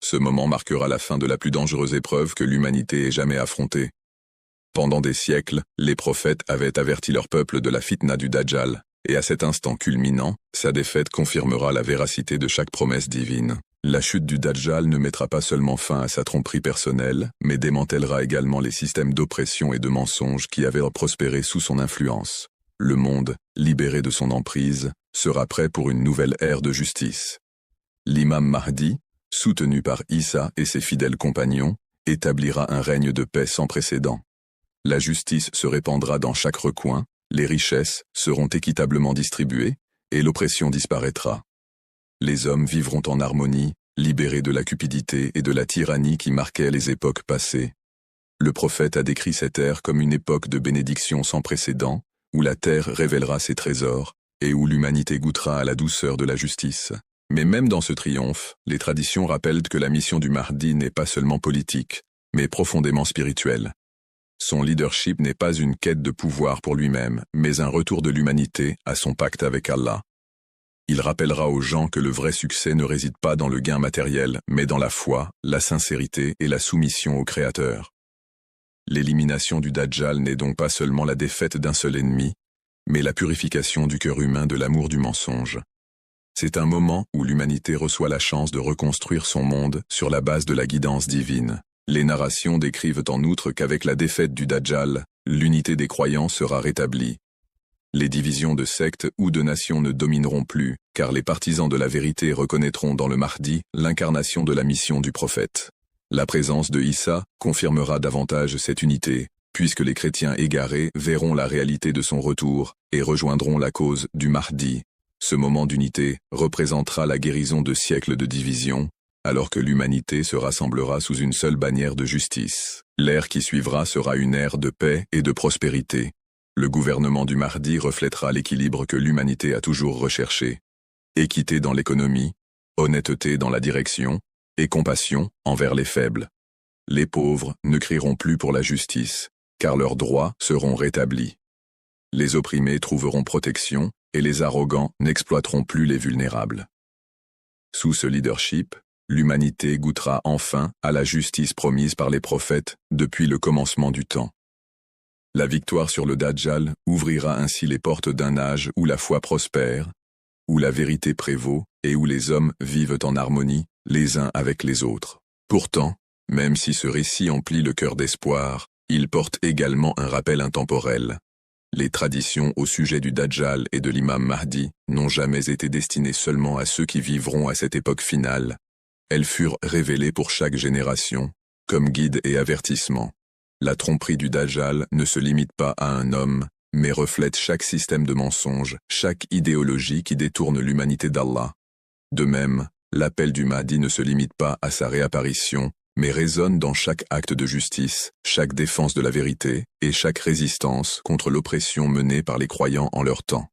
Speaker 1: Ce moment marquera la fin de la plus dangereuse épreuve que l'humanité ait jamais affrontée. Pendant des siècles, les prophètes avaient averti leur peuple de la fitna du Dajjal, et à cet instant culminant, sa défaite confirmera la véracité de chaque promesse divine. La chute du Dajjal ne mettra pas seulement fin à sa tromperie personnelle, mais démantèlera également les systèmes d'oppression et de mensonges qui avaient prospéré sous son influence. Le monde, libéré de son emprise, sera prêt pour une nouvelle ère de justice. L'imam Mahdi, soutenu par Isa et ses fidèles compagnons, établira un règne de paix sans précédent. La justice se répandra dans chaque recoin, les richesses seront équitablement distribuées, et l'oppression disparaîtra. Les hommes vivront en harmonie, libérés de la cupidité et de la tyrannie qui marquaient les époques passées. Le prophète a décrit cette ère comme une époque de bénédiction sans précédent, où la terre révélera ses trésors, et où l'humanité goûtera à la douceur de la justice. Mais même dans ce triomphe, les traditions rappellent que la mission du Mahdi n'est pas seulement politique, mais profondément spirituelle. Son leadership n'est pas une quête de pouvoir pour lui-même, mais un retour de l'humanité à son pacte avec Allah. Il rappellera aux gens que le vrai succès ne réside pas dans le gain matériel, mais dans la foi, la sincérité et la soumission au Créateur. L'élimination du Dajjal n'est donc pas seulement la défaite d'un seul ennemi, mais la purification du cœur humain de l'amour du mensonge. C'est un moment où l'humanité reçoit la chance de reconstruire son monde sur la base de la guidance divine. Les narrations décrivent en outre qu'avec la défaite du Dajjal, l'unité des croyants sera rétablie. Les divisions de sectes ou de nations ne domineront plus, car les partisans de la vérité reconnaîtront dans le Mahdi l'incarnation de la mission du prophète. La présence de Isa confirmera davantage cette unité, puisque les chrétiens égarés verront la réalité de son retour et rejoindront la cause du Mahdi. Ce moment d'unité représentera la guérison de siècles de division, alors que l'humanité se rassemblera sous une seule bannière de justice. L'ère qui suivra sera une ère de paix et de prospérité. Le gouvernement du Mahdi reflètera l'équilibre que l'humanité a toujours recherché. Équité dans l'économie, honnêteté dans la direction, et compassion envers les faibles. Les pauvres ne crieront plus pour la justice, car leurs droits seront rétablis. Les opprimés trouveront protection, et les arrogants n'exploiteront plus les vulnérables. Sous ce leadership, l'humanité goûtera enfin à la justice promise par les prophètes depuis le commencement du temps. La victoire sur le Dajjal ouvrira ainsi les portes d'un âge où la foi prospère, où la vérité prévaut et où les hommes vivent en harmonie les uns avec les autres. Pourtant, même si ce récit emplit le cœur d'espoir, il porte également un rappel intemporel. Les traditions au sujet du Dajjal et de l'imam Mahdi n'ont jamais été destinées seulement à ceux qui vivront à cette époque finale. Elles furent révélées pour chaque génération, comme guide et avertissement. La tromperie du Dajjal ne se limite pas à un homme, mais reflète chaque système de mensonge, chaque idéologie qui détourne l'humanité d'Allah. De même, l'appel du Mahdi ne se limite pas à sa réapparition, mais résonne dans chaque acte de justice, chaque défense de la vérité et chaque résistance contre l'oppression menée par les croyants en leur temps.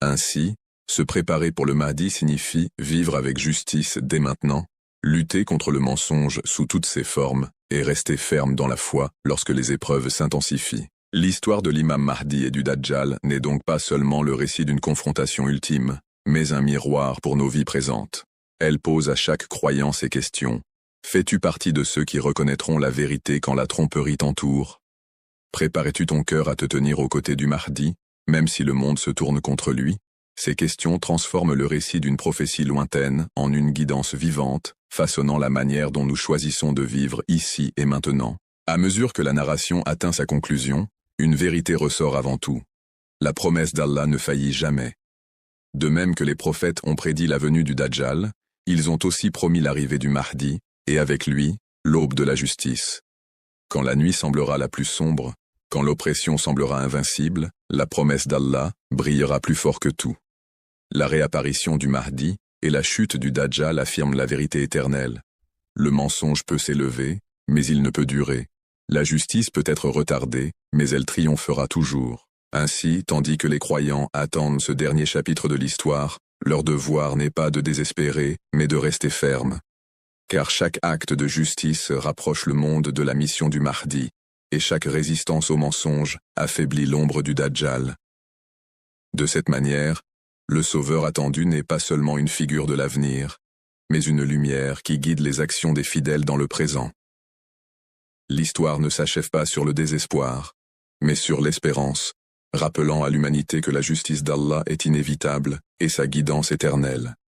Speaker 1: Ainsi, se préparer pour le Mahdi signifie vivre avec justice dès maintenant, lutter contre le mensonge sous toutes ses formes et rester ferme dans la foi lorsque les épreuves s'intensifient. L'histoire de l'imam Mahdi et du Dajjal n'est donc pas seulement le récit d'une confrontation ultime, mais un miroir pour nos vies présentes. Elle pose à chaque croyant ces questions. Fais-tu partie de ceux qui reconnaîtront la vérité quand la tromperie t'entoure? Préparais-tu ton cœur à te tenir aux côtés du Mahdi, même si le monde se tourne contre lui? Ces questions transforment le récit d'une prophétie lointaine en une guidance vivante, façonnant la manière dont nous choisissons de vivre ici et maintenant. À mesure que la narration atteint sa conclusion, une vérité ressort avant tout. La promesse d'Allah ne faillit jamais. De même que les prophètes ont prédit la venue du Dajjal, ils ont aussi promis l'arrivée du Mahdi, et avec lui, l'aube de la justice. Quand la nuit semblera la plus sombre, quand l'oppression semblera invincible, la promesse d'Allah brillera plus fort que tout. La réapparition du Mahdi et la chute du Dajjal affirment la vérité éternelle. Le mensonge peut s'élever, mais il ne peut durer. La justice peut être retardée, mais elle triomphera toujours. Ainsi, tandis que les croyants attendent ce dernier chapitre de l'histoire, leur devoir n'est pas de désespérer, mais de rester ferme. Car chaque acte de justice rapproche le monde de la mission du Mahdi, et chaque résistance au mensonge affaiblit l'ombre du Dajjal. De cette manière, le Sauveur attendu n'est pas seulement une figure de l'avenir, mais une lumière qui guide les actions des fidèles dans le présent. L'histoire ne s'achève pas sur le désespoir, mais sur l'espérance, rappelant à l'humanité que la justice d'Allah est inévitable et sa guidance éternelle.